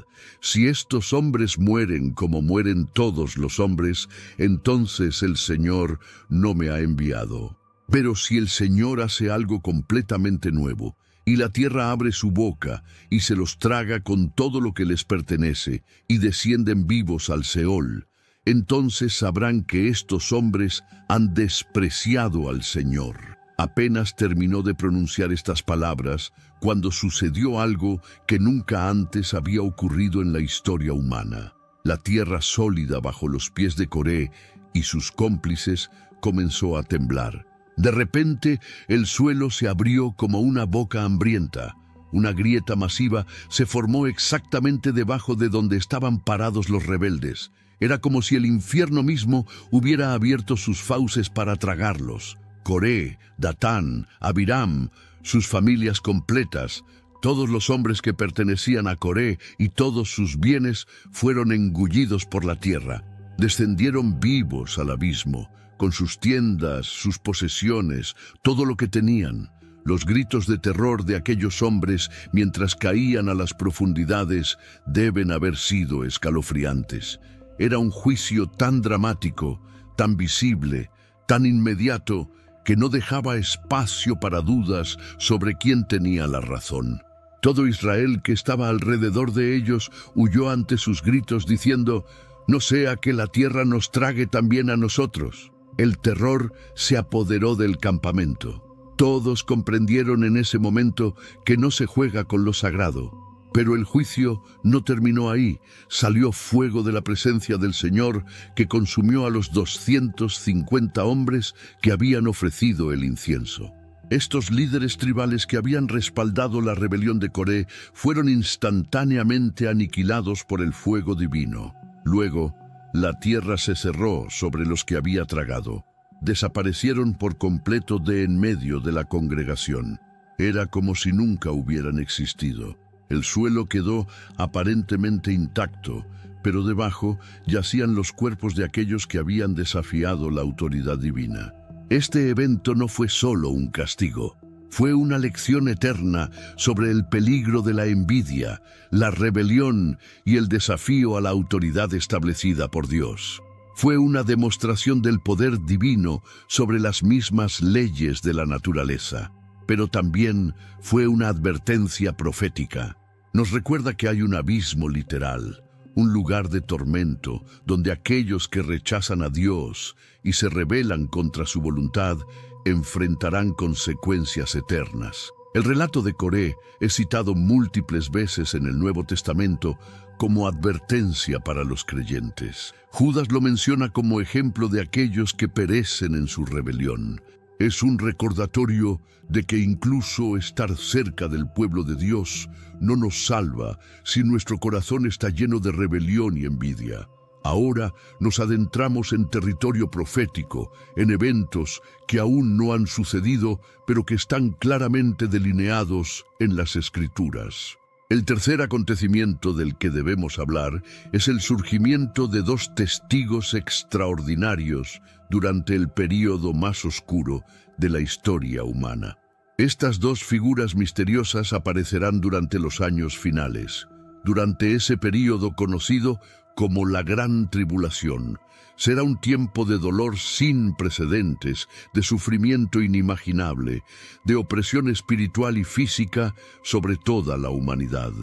Si estos hombres mueren como mueren todos los hombres, entonces el Señor no me ha enviado. Pero si el Señor hace algo completamente nuevo, y la tierra abre su boca, y se los traga con todo lo que les pertenece, y descienden vivos al Seol, entonces sabrán que estos hombres han despreciado al Señor. Apenas terminó de pronunciar estas palabras cuando sucedió algo que nunca antes había ocurrido en la historia humana. La tierra sólida bajo los pies de Coré y sus cómplices comenzó a temblar. De repente, el suelo se abrió como una boca hambrienta. Una grieta masiva se formó exactamente debajo de donde estaban parados los rebeldes. Era como si el infierno mismo hubiera abierto sus fauces para tragarlos. Coré, Datán, Abiram, sus familias completas, todos los hombres que pertenecían a Coré y todos sus bienes fueron engullidos por la tierra. Descendieron vivos al abismo, con sus tiendas, sus posesiones, todo lo que tenían. Los gritos de terror de aquellos hombres mientras caían a las profundidades deben haber sido escalofriantes. Era un juicio tan dramático, tan visible, tan inmediato, que no dejaba espacio para dudas sobre quién tenía la razón. Todo Israel que estaba alrededor de ellos huyó ante sus gritos diciendo: «No sea que la tierra nos trague también a nosotros». El terror se apoderó del campamento. Todos comprendieron en ese momento que no se juega con lo sagrado. Pero el juicio no terminó ahí. Salió fuego de la presencia del Señor que consumió a los 250 hombres que habían ofrecido el incienso. Estos líderes tribales que habían respaldado la rebelión de Coré fueron instantáneamente aniquilados por el fuego divino. Luego, la tierra se cerró sobre los que había tragado. Desaparecieron por completo de en medio de la congregación. Era como si nunca hubieran existido. El suelo quedó aparentemente intacto, pero debajo yacían los cuerpos de aquellos que habían desafiado la autoridad divina. Este evento no fue solo un castigo, fue una lección eterna sobre el peligro de la envidia, la rebelión y el desafío a la autoridad establecida por Dios. Fue una demostración del poder divino sobre las mismas leyes de la naturaleza, pero también fue una advertencia profética. Nos recuerda que hay un abismo literal, un lugar de tormento, donde aquellos que rechazan a Dios y se rebelan contra su voluntad enfrentarán consecuencias eternas. El relato de Coré es citado múltiples veces en el Nuevo Testamento como advertencia para los creyentes. Judas lo menciona como ejemplo de aquellos que perecen en su rebelión. Es un recordatorio de que incluso estar cerca del pueblo de Dios no nos salva si nuestro corazón está lleno de rebelión y envidia. Ahora nos adentramos en territorio profético, en eventos que aún no han sucedido, pero que están claramente delineados en las Escrituras. El tercer acontecimiento del que debemos hablar es el surgimiento de dos testigos extraordinarios durante el período más oscuro de la historia humana. Estas dos figuras misteriosas aparecerán durante los años finales, durante ese período conocido como la Gran Tribulación. Será un tiempo de dolor sin precedentes, de sufrimiento inimaginable, de opresión espiritual y física sobre toda la humanidad.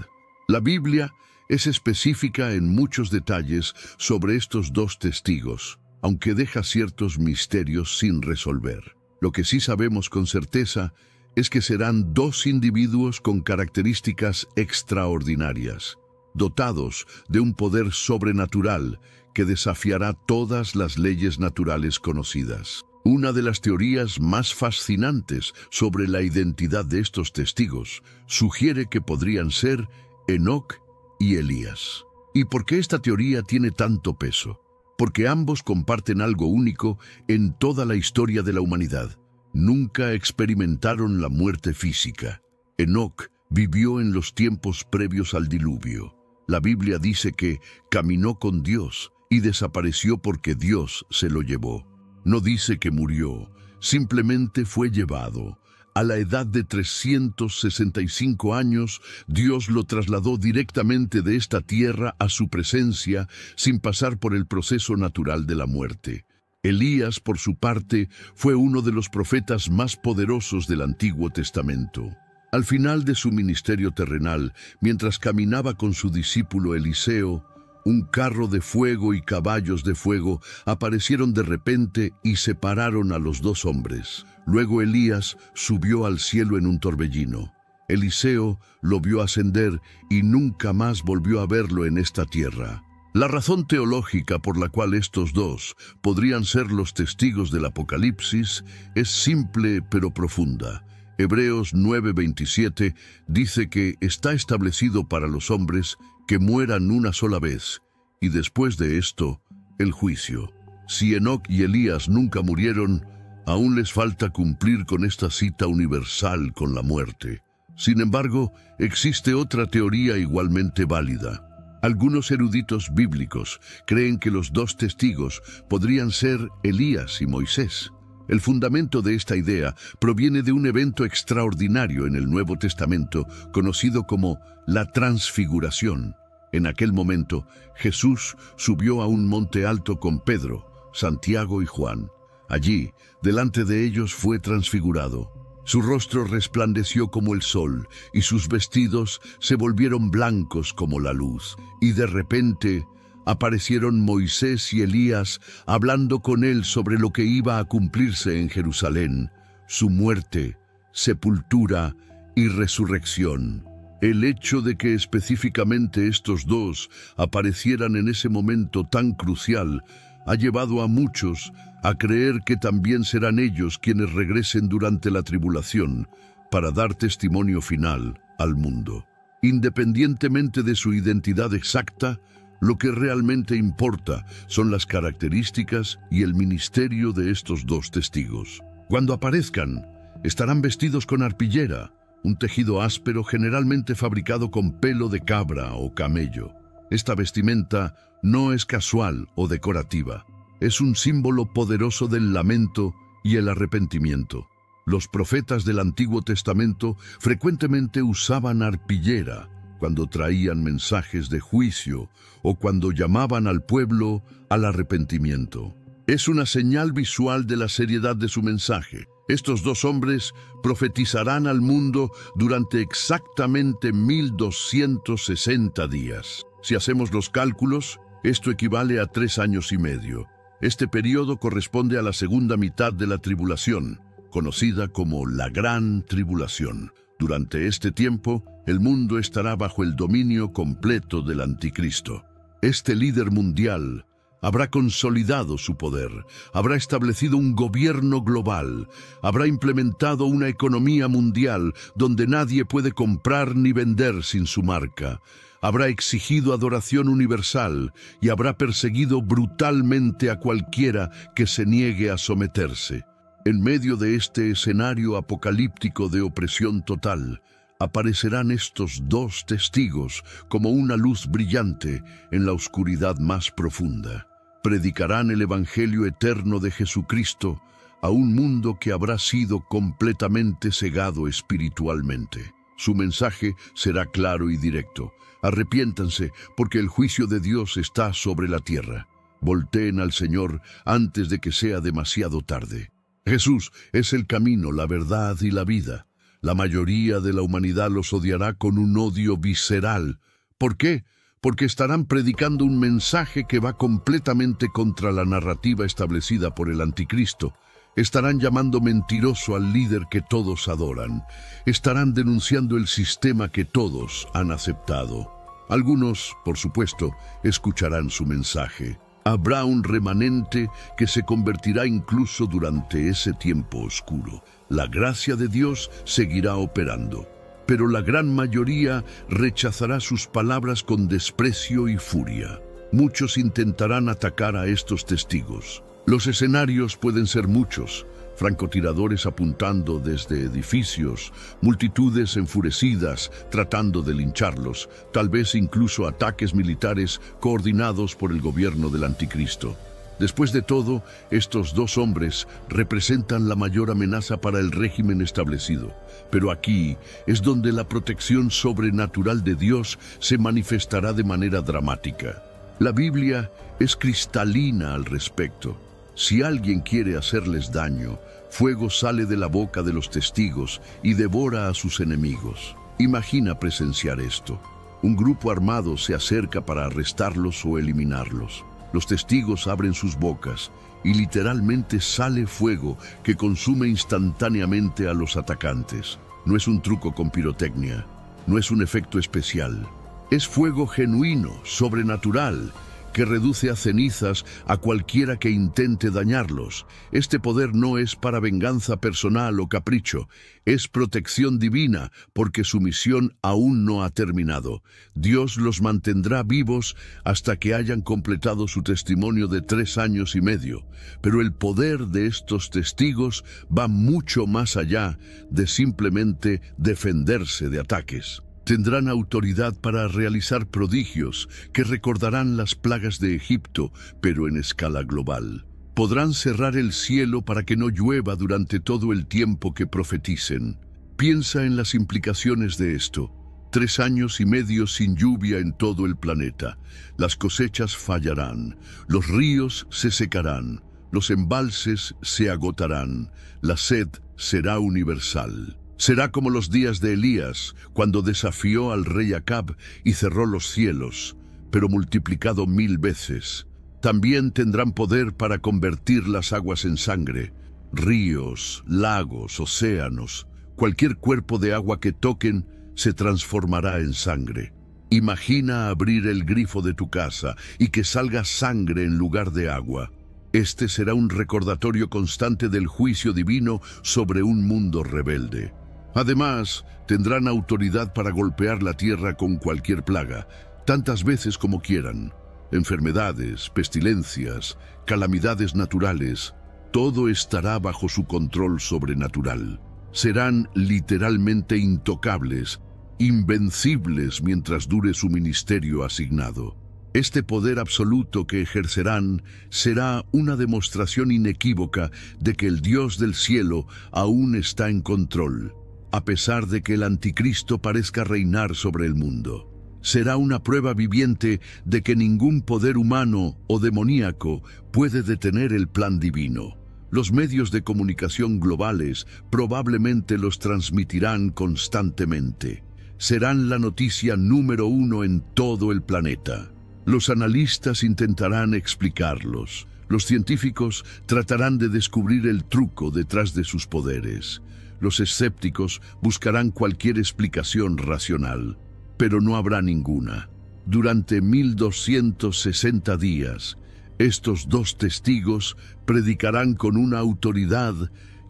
La Biblia es específica en muchos detalles sobre estos dos testigos, aunque deja ciertos misterios sin resolver. Lo que sí sabemos con certeza es que serán dos individuos con características extraordinarias, dotados de un poder sobrenatural que desafiará todas las leyes naturales conocidas. Una de las teorías más fascinantes sobre la identidad de estos testigos sugiere que podrían ser Enoc y Elías. ¿Y por qué esta teoría tiene tanto peso? Porque ambos comparten algo único en toda la historia de la humanidad. Nunca experimentaron la muerte física. Enoc vivió en los tiempos previos al diluvio. La Biblia dice que caminó con Dios y desapareció porque Dios se lo llevó. No dice que murió, simplemente fue llevado. A la edad de 365 años, Dios lo trasladó directamente de esta tierra a su presencia sin pasar por el proceso natural de la muerte. Elías, por su parte, fue uno de los profetas más poderosos del Antiguo Testamento. Al final de su ministerio terrenal, mientras caminaba con su discípulo Eliseo, un carro de fuego y caballos de fuego aparecieron de repente y separaron a los dos hombres. Luego Elías subió al cielo en un torbellino. Eliseo lo vio ascender y nunca más volvió a verlo en esta tierra. La razón teológica por la cual estos dos podrían ser los testigos del Apocalipsis es simple pero profunda. Hebreos 9:27 dice que está establecido para los hombres que mueran una sola vez, y después de esto, el juicio. Si Enoc y Elías nunca murieron, aún les falta cumplir con esta cita universal con la muerte. Sin embargo, existe otra teoría igualmente válida. Algunos eruditos bíblicos creen que los dos testigos podrían ser Elías y Moisés. El fundamento de esta idea proviene de un evento extraordinario en el Nuevo Testamento conocido como la Transfiguración. En aquel momento, Jesús subió a un monte alto con Pedro, Santiago y Juan. Allí, delante de ellos fue transfigurado. Su rostro resplandeció como el sol, y sus vestidos se volvieron blancos como la luz. Y de repente aparecieron Moisés y Elías hablando con él sobre lo que iba a cumplirse en Jerusalén, su muerte, sepultura y resurrección. El hecho de que específicamente estos dos aparecieran en ese momento tan crucial ha llevado a muchos a creer que también serán ellos quienes regresen durante la tribulación para dar testimonio final al mundo. Independientemente de su identidad exacta, lo que realmente importa son las características y el ministerio de estos dos testigos. Cuando aparezcan, estarán vestidos con arpillera, un tejido áspero generalmente fabricado con pelo de cabra o camello. Esta vestimenta no es casual o decorativa, es un símbolo poderoso del lamento y el arrepentimiento. Los profetas del Antiguo Testamento frecuentemente usaban arpillera cuando traían mensajes de juicio o cuando llamaban al pueblo al arrepentimiento. Es una señal visual de la seriedad de su mensaje. Estos dos hombres profetizarán al mundo durante exactamente 1260 días. Si hacemos los cálculos, esto equivale a 3 años y medio. Este periodo corresponde a la segunda mitad de la tribulación, conocida como la Gran Tribulación. Durante este tiempo, el mundo estará bajo el dominio completo del Anticristo. Este líder mundial habrá consolidado su poder, habrá establecido un gobierno global, habrá implementado una economía mundial donde nadie puede comprar ni vender sin su marca, habrá exigido adoración universal y habrá perseguido brutalmente a cualquiera que se niegue a someterse. En medio de este escenario apocalíptico de opresión total, aparecerán estos dos testigos como una luz brillante en la oscuridad más profunda. Predicarán el Evangelio eterno de Jesucristo a un mundo que habrá sido completamente cegado espiritualmente. Su mensaje será claro y directo. Arrepiéntanse, porque el juicio de Dios está sobre la tierra. Volteen al Señor antes de que sea demasiado tarde. Jesús es el camino, la verdad y la vida. La mayoría de la humanidad los odiará con un odio visceral. ¿Por qué? Porque estarán predicando un mensaje que va completamente contra la narrativa establecida por el Anticristo. Estarán llamando mentiroso al líder que todos adoran. Estarán denunciando el sistema que todos han aceptado. Algunos, por supuesto, escucharán su mensaje. Habrá un remanente que se convertirá incluso durante ese tiempo oscuro. La gracia de Dios seguirá operando, pero la gran mayoría rechazará sus palabras con desprecio y furia. Muchos intentarán atacar a estos testigos. Los escenarios pueden ser muchos: francotiradores apuntando desde edificios, multitudes enfurecidas tratando de lincharlos, tal vez incluso ataques militares coordinados por el gobierno del Anticristo. Después de todo, estos dos hombres representan la mayor amenaza para el régimen establecido. Pero aquí es donde la protección sobrenatural de Dios se manifestará de manera dramática. La Biblia es cristalina al respecto. Si alguien quiere hacerles daño, fuego sale de la boca de los testigos y devora a sus enemigos. Imagina presenciar esto. Un grupo armado se acerca para arrestarlos o eliminarlos. Los testigos abren sus bocas y literalmente sale fuego que consume instantáneamente a los atacantes. No es un truco con pirotecnia, no es un efecto especial. Es fuego genuino, sobrenatural, que reduce a cenizas a cualquiera que intente dañarlos. Este poder no es para venganza personal o capricho, es protección divina, porque su misión aún no ha terminado. Dios los mantendrá vivos hasta que hayan completado su testimonio de 3 años y medio. Pero el poder de estos testigos va mucho más allá de simplemente defenderse de ataques. Tendrán autoridad para realizar prodigios que recordarán las plagas de Egipto, pero en escala global. Podrán cerrar el cielo para que no llueva durante todo el tiempo que profeticen. Piensa en las implicaciones de esto. 3 años y medio sin lluvia en todo el planeta. Las cosechas fallarán, los ríos se secarán, los embalses se agotarán, la sed será universal. Será como los días de Elías, cuando desafió al rey Acab y cerró los cielos, pero multiplicado 1000 veces. También tendrán poder para convertir las aguas en sangre, ríos, lagos, océanos. Cualquier cuerpo de agua que toquen se transformará en sangre. Imagina abrir el grifo de tu casa y que salga sangre en lugar de agua. Este será un recordatorio constante del juicio divino sobre un mundo rebelde. Además, tendrán autoridad para golpear la tierra con cualquier plaga, tantas veces como quieran. Enfermedades, pestilencias, calamidades naturales, todo estará bajo su control sobrenatural. Serán literalmente intocables, invencibles mientras dure su ministerio asignado. Este poder absoluto que ejercerán será una demostración inequívoca de que el Dios del cielo aún está en control, a pesar de que el anticristo parezca reinar sobre el mundo. Será una prueba viviente de que ningún poder humano o demoníaco puede detener el plan divino. Los medios de comunicación globales probablemente los transmitirán constantemente. Serán la noticia número 1 en todo el planeta. Los analistas intentarán explicarlos. Los científicos tratarán de descubrir el truco detrás de sus poderes. Los escépticos buscarán cualquier explicación racional, pero no habrá ninguna. Durante 1260 días, estos dos testigos predicarán con una autoridad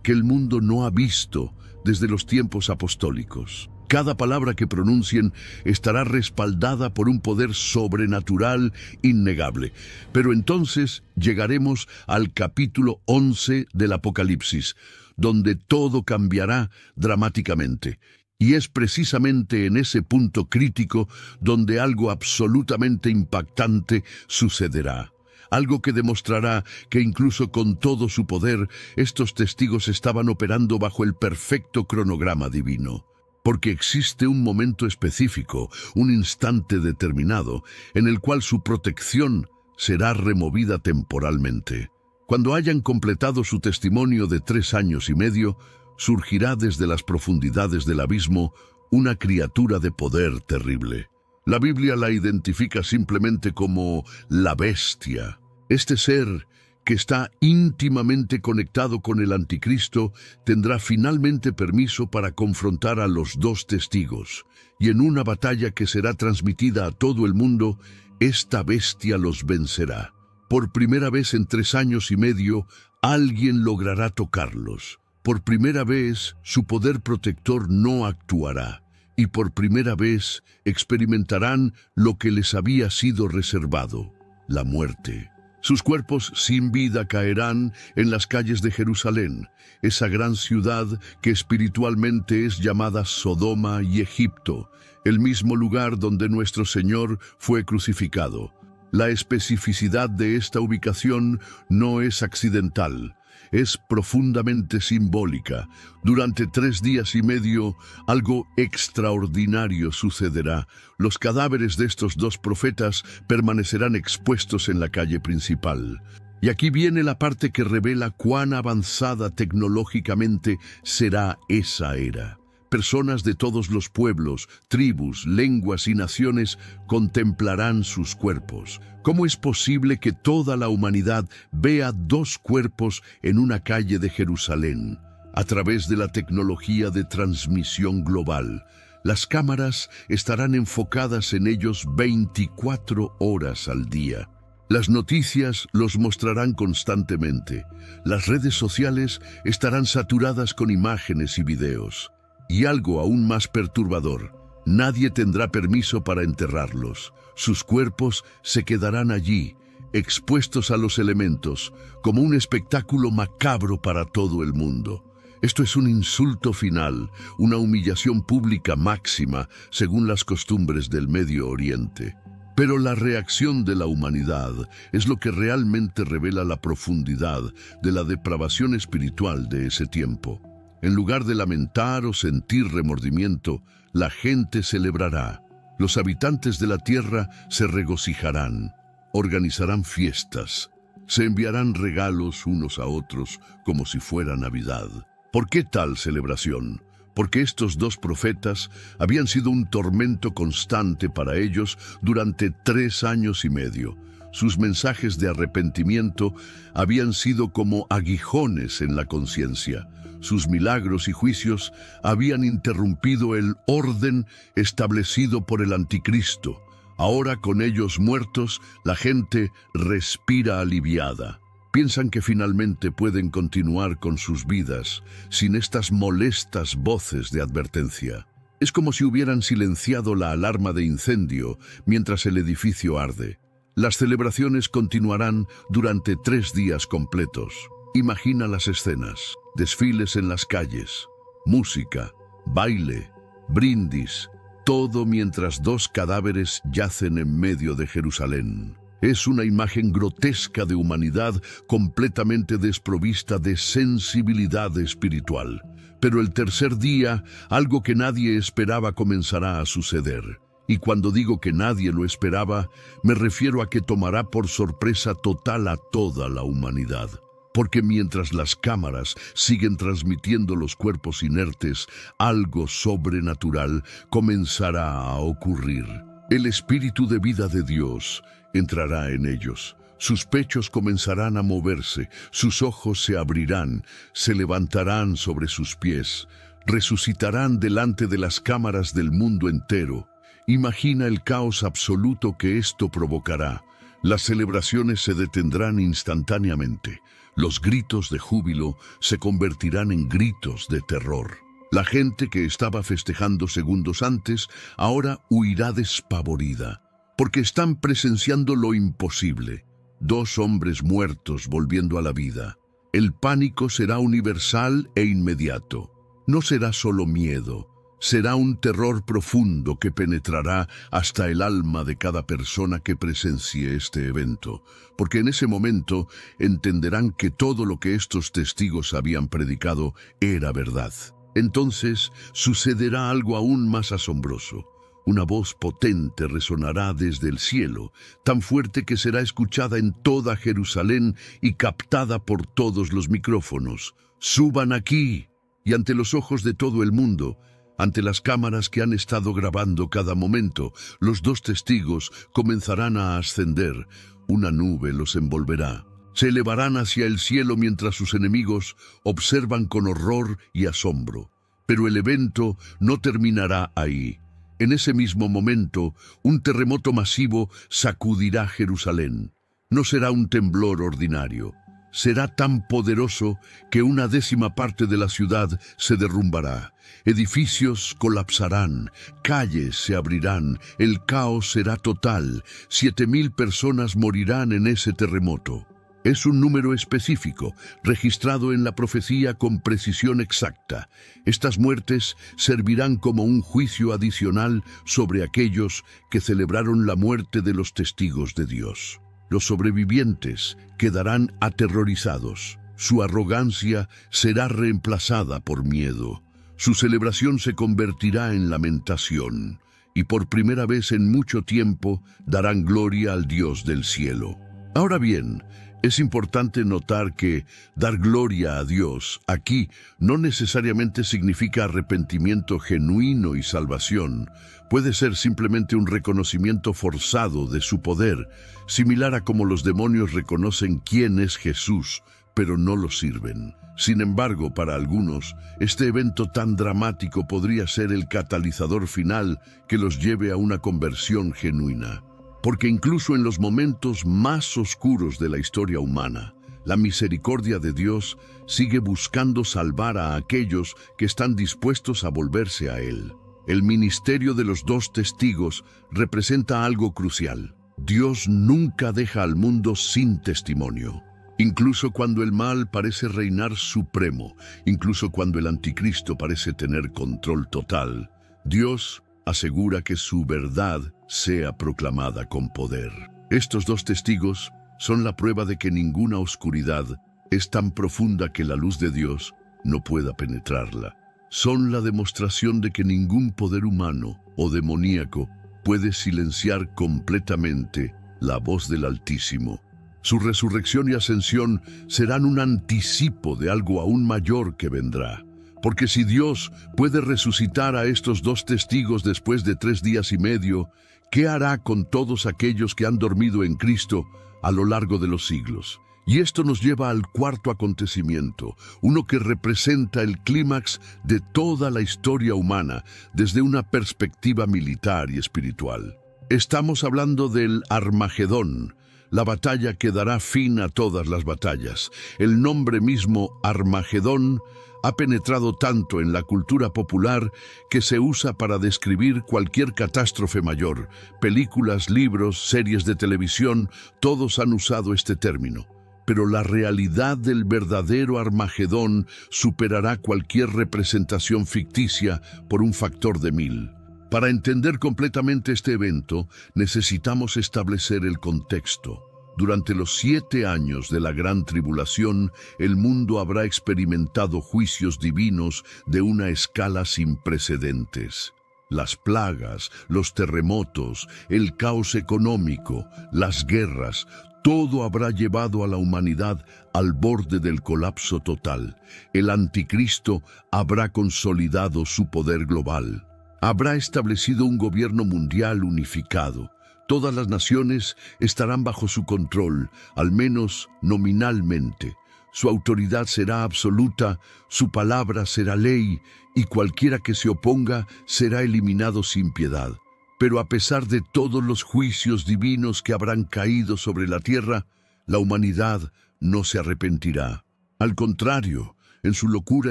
que el mundo no ha visto desde los tiempos apostólicos. Cada palabra que pronuncien estará respaldada por un poder sobrenatural innegable. Pero entonces llegaremos al capítulo 11 del Apocalipsis, donde todo cambiará dramáticamente. Y es precisamente en ese punto crítico donde algo absolutamente impactante sucederá. Algo que demostrará que incluso con todo su poder, estos testigos estaban operando bajo el perfecto cronograma divino. Porque existe un momento específico, un instante determinado, en el cual su protección será removida temporalmente. Cuando hayan completado su testimonio de 3 años y medio, surgirá desde las profundidades del abismo una criatura de poder terrible. La Biblia la identifica simplemente como la bestia. Este ser, que está íntimamente conectado con el anticristo, tendrá finalmente permiso para confrontar a los dos testigos, y en una batalla que será transmitida a todo el mundo, esta bestia los vencerá. Por primera vez en 3 años y medio, alguien logrará tocarlos. Por primera vez, su poder protector no actuará, y por primera vez experimentarán lo que les había sido reservado, la muerte. Sus cuerpos sin vida caerán en las calles de Jerusalén, esa gran ciudad que espiritualmente es llamada Sodoma y Egipto, el mismo lugar donde nuestro Señor fue crucificado. La especificidad de esta ubicación no es accidental, es profundamente simbólica. Durante 3 días y medio, algo extraordinario sucederá. Los cadáveres de estos 2 profetas permanecerán expuestos en la calle principal. Y aquí viene la parte que revela cuán avanzada tecnológicamente será esa era. Personas de todos los pueblos, tribus, lenguas y naciones contemplarán sus cuerpos. ¿Cómo es posible que toda la humanidad vea 2 cuerpos en una calle de Jerusalén? A través de la tecnología de transmisión global, las cámaras estarán enfocadas en ellos 24 horas al día. Las noticias los mostrarán constantemente. Las redes sociales estarán saturadas con imágenes y videos. Y algo aún más perturbador, nadie tendrá permiso para enterrarlos. Sus cuerpos se quedarán allí, expuestos a los elementos, como un espectáculo macabro para todo el mundo. Esto es un insulto final, una humillación pública máxima, según las costumbres del Medio Oriente. Pero la reacción de la humanidad es lo que realmente revela la profundidad de la depravación espiritual de ese tiempo. En lugar de lamentar o sentir remordimiento, la gente celebrará. Los habitantes de la tierra se regocijarán, organizarán fiestas, se enviarán regalos unos a otros como si fuera Navidad. ¿Por qué tal celebración? Porque estos 2 profetas habían sido un tormento constante para ellos durante 3 años y medio. Sus mensajes de arrepentimiento habían sido como aguijones en la conciencia. Sus milagros y juicios habían interrumpido el orden establecido por el anticristo. Ahora, con ellos muertos, la gente respira aliviada. Piensan que finalmente pueden continuar con sus vidas sin estas molestas voces de advertencia. Es como si hubieran silenciado la alarma de incendio mientras el edificio arde. Las celebraciones continuarán durante 3 días completos. Imagina las escenas: desfiles en las calles, música, baile, brindis, todo mientras 2 cadáveres yacen en medio de Jerusalén. Es una imagen grotesca de humanidad completamente desprovista de sensibilidad espiritual. Pero el tercer día, algo que nadie esperaba comenzará a suceder. Y cuando digo que nadie lo esperaba, me refiero a que tomará por sorpresa total a toda la humanidad. Porque mientras las cámaras siguen transmitiendo los cuerpos inertes, algo sobrenatural comenzará a ocurrir. El espíritu de vida de Dios entrará en ellos. Sus pechos comenzarán a moverse, sus ojos se abrirán, se levantarán sobre sus pies, resucitarán delante de las cámaras del mundo entero. Imagina el caos absoluto que esto provocará. Las celebraciones se detendrán instantáneamente. Los gritos de júbilo se convertirán en gritos de terror. La gente que estaba festejando segundos antes ahora huirá despavorida, porque están presenciando lo imposible. 2 hombres muertos volviendo a la vida. El pánico será universal e inmediato. No será solo miedo, será un terror profundo que penetrará hasta el alma de cada persona que presencie este evento, porque en ese momento entenderán que todo lo que estos testigos habían predicado era verdad. Entonces sucederá algo aún más asombroso. Una voz potente resonará desde el cielo, tan fuerte que será escuchada en toda Jerusalén y captada por todos los micrófonos. ¡Suban aquí! Y ante los ojos de todo el mundo, ante las cámaras que han estado grabando cada momento, los 2 testigos comenzarán a ascender. Una nube los envolverá. Se elevarán hacia el cielo mientras sus enemigos observan con horror y asombro. Pero el evento no terminará ahí. En ese mismo momento, un terremoto masivo sacudirá Jerusalén. No será un temblor ordinario. Será tan poderoso que 1/10 parte de la ciudad se derrumbará. Edificios colapsarán, calles se abrirán, el caos será total. 7.000 personas morirán en ese terremoto. Es un número específico, registrado en la profecía con precisión exacta. Estas muertes servirán como un juicio adicional sobre aquellos que celebraron la muerte de los testigos de Dios. Los sobrevivientes quedarán aterrorizados. Su arrogancia será reemplazada por miedo. Su celebración se convertirá en lamentación. Y por primera vez en mucho tiempo darán gloria al Dios del cielo. Ahora bien, es importante notar que dar gloria a Dios aquí no necesariamente significa arrepentimiento genuino y salvación. Puede ser simplemente un reconocimiento forzado de su poder, similar a como los demonios reconocen quién es Jesús, pero no lo sirven. Sin embargo, para algunos, este evento tan dramático podría ser el catalizador final que los lleve a una conversión genuina. Porque incluso en los momentos más oscuros de la historia humana, la misericordia de Dios sigue buscando salvar a aquellos que están dispuestos a volverse a Él. El ministerio de los dos testigos representa algo crucial. Dios nunca deja al mundo sin testimonio. Incluso cuando el mal parece reinar supremo, incluso cuando el anticristo parece tener control total, Dios asegura que su verdad sea proclamada con poder. Estos dos testigos son la prueba de que ninguna oscuridad es tan profunda que la luz de Dios no pueda penetrarla. Son la demostración de que ningún poder humano o demoníaco puede silenciar completamente la voz del Altísimo. Su resurrección y ascensión serán un anticipo de algo aún mayor que vendrá. Porque si Dios puede resucitar a estos dos testigos después de 3 días y medio, ¿qué hará con todos aquellos que han dormido en Cristo a lo largo de los siglos? Y esto nos lleva al cuarto acontecimiento, uno que representa el clímax de toda la historia humana desde una perspectiva militar y espiritual. Estamos hablando del Armagedón, la batalla que dará fin a todas las batallas. El nombre mismo, Armagedón, ha penetrado tanto en la cultura popular que se usa para describir cualquier catástrofe mayor. Películas, libros, series de televisión, todos han usado este término. Pero la realidad del verdadero Armagedón superará cualquier representación ficticia por un factor de 1000. Para entender completamente este evento, necesitamos establecer el contexto. Durante los 7 años de la Gran Tribulación, el mundo habrá experimentado juicios divinos de una escala sin precedentes. Las plagas, los terremotos, el caos económico, las guerras, todo habrá llevado a la humanidad al borde del colapso total. El anticristo habrá consolidado su poder global. Habrá establecido un gobierno mundial unificado. Todas las naciones estarán bajo su control, al menos nominalmente. Su autoridad será absoluta, su palabra será ley, y cualquiera que se oponga será eliminado sin piedad. Pero a pesar de todos los juicios divinos que habrán caído sobre la tierra, la humanidad no se arrepentirá. Al contrario, en su locura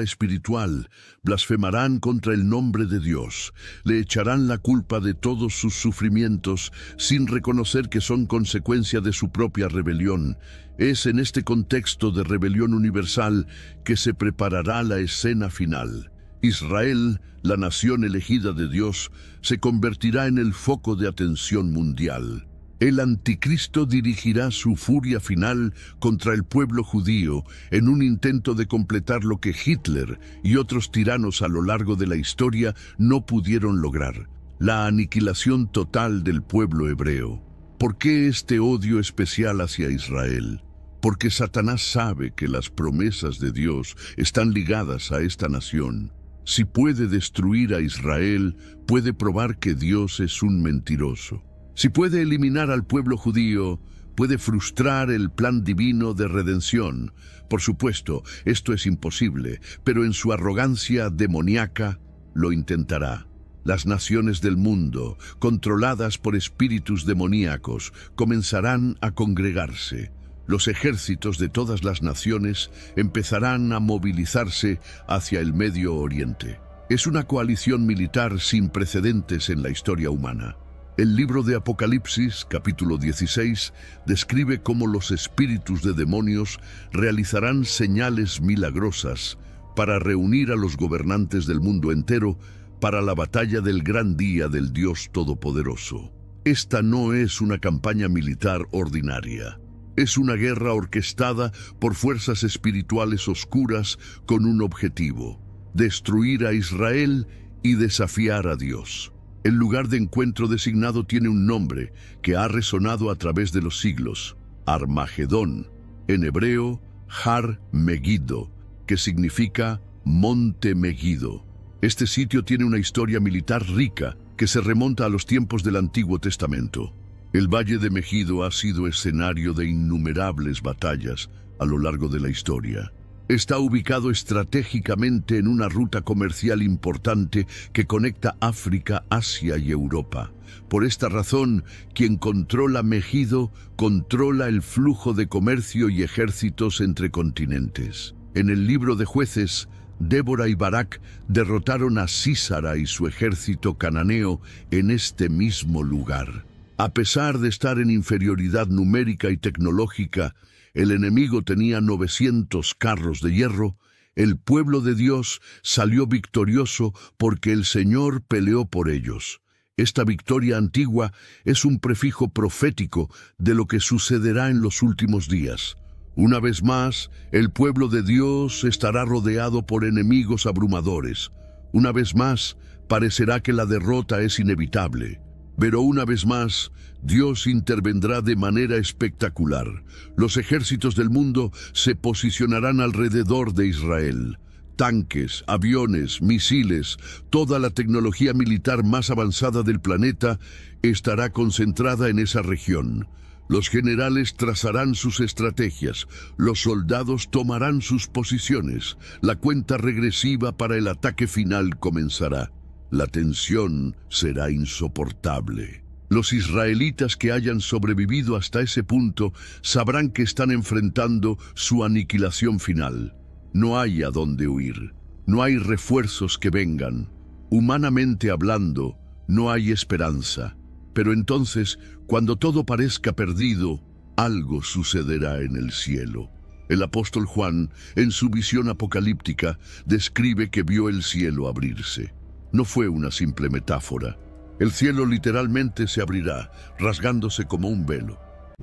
espiritual, blasfemarán contra el nombre de Dios, le echarán la culpa de todos sus sufrimientos sin reconocer que son consecuencia de su propia rebelión. Es en este contexto de rebelión universal que se preparará la escena final. Israel, la nación elegida de Dios, se convertirá en el foco de atención mundial. El anticristo dirigirá su furia final contra el pueblo judío en un intento de completar lo que Hitler y otros tiranos a lo largo de la historia no pudieron lograr: la aniquilación total del pueblo hebreo. ¿Por qué este odio especial hacia Israel? Porque Satanás sabe que las promesas de Dios están ligadas a esta nación. Si puede destruir a Israel, puede probar que Dios es un mentiroso. Si puede eliminar al pueblo judío, puede frustrar el plan divino de redención. Por supuesto, esto es imposible, pero en su arrogancia demoníaca lo intentará. Las naciones del mundo, controladas por espíritus demoníacos, comenzarán a congregarse. Los ejércitos de todas las naciones empezarán a movilizarse hacia el Medio Oriente. Es una coalición militar sin precedentes en la historia humana. El libro de Apocalipsis, capítulo 16, describe cómo los espíritus de demonios realizarán señales milagrosas para reunir a los gobernantes del mundo entero para la batalla del gran día del Dios Todopoderoso. Esta no es una campaña militar ordinaria. Es una guerra orquestada por fuerzas espirituales oscuras con un objetivo: destruir a Israel y desafiar a Dios. El lugar de encuentro designado tiene un nombre que ha resonado a través de los siglos: Armagedón, en hebreo Har Megiddo, que significa Monte Megiddo. Este sitio tiene una historia militar rica que se remonta a los tiempos del Antiguo Testamento. El Valle de Megiddo ha sido escenario de innumerables batallas a lo largo de la historia. Está ubicado estratégicamente en una ruta comercial importante que conecta África, Asia y Europa. Por esta razón, quien controla Megiddo controla el flujo de comercio y ejércitos entre continentes. En el libro de Jueces, Débora y Barak derrotaron a Sísara y su ejército cananeo en este mismo lugar. A pesar de estar en inferioridad numérica y tecnológica, el enemigo tenía 900 carros de hierro. El pueblo de Dios salió victorioso porque el Señor peleó por ellos. Esta victoria antigua es un prefijo profético de lo que sucederá en los últimos días. Una vez más, el pueblo de Dios estará rodeado por enemigos abrumadores. Una vez más, parecerá que la derrota es inevitable. Pero una vez más, Dios intervendrá de manera espectacular. Los ejércitos del mundo se posicionarán alrededor de Israel. Tanques, aviones, misiles, toda la tecnología militar más avanzada del planeta estará concentrada en esa región. Los generales trazarán sus estrategias, los soldados tomarán sus posiciones, la cuenta regresiva para el ataque final comenzará. La tensión será insoportable. Los israelitas que hayan sobrevivido hasta ese punto sabrán que están enfrentando su aniquilación final. No hay a dónde huir, no hay refuerzos que vengan. Humanamente hablando, no hay esperanza. Pero entonces, cuando todo parezca perdido, algo sucederá en el cielo. El apóstol Juan, en su visión apocalíptica, describe que vio el cielo abrirse. No fue una simple metáfora. El cielo literalmente se abrirá, rasgándose como un velo.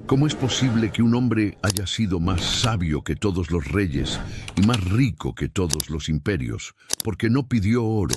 ¿Cómo es posible que un hombre haya sido más sabio que todos los reyes y más rico que todos los imperios? Porque no pidió oro,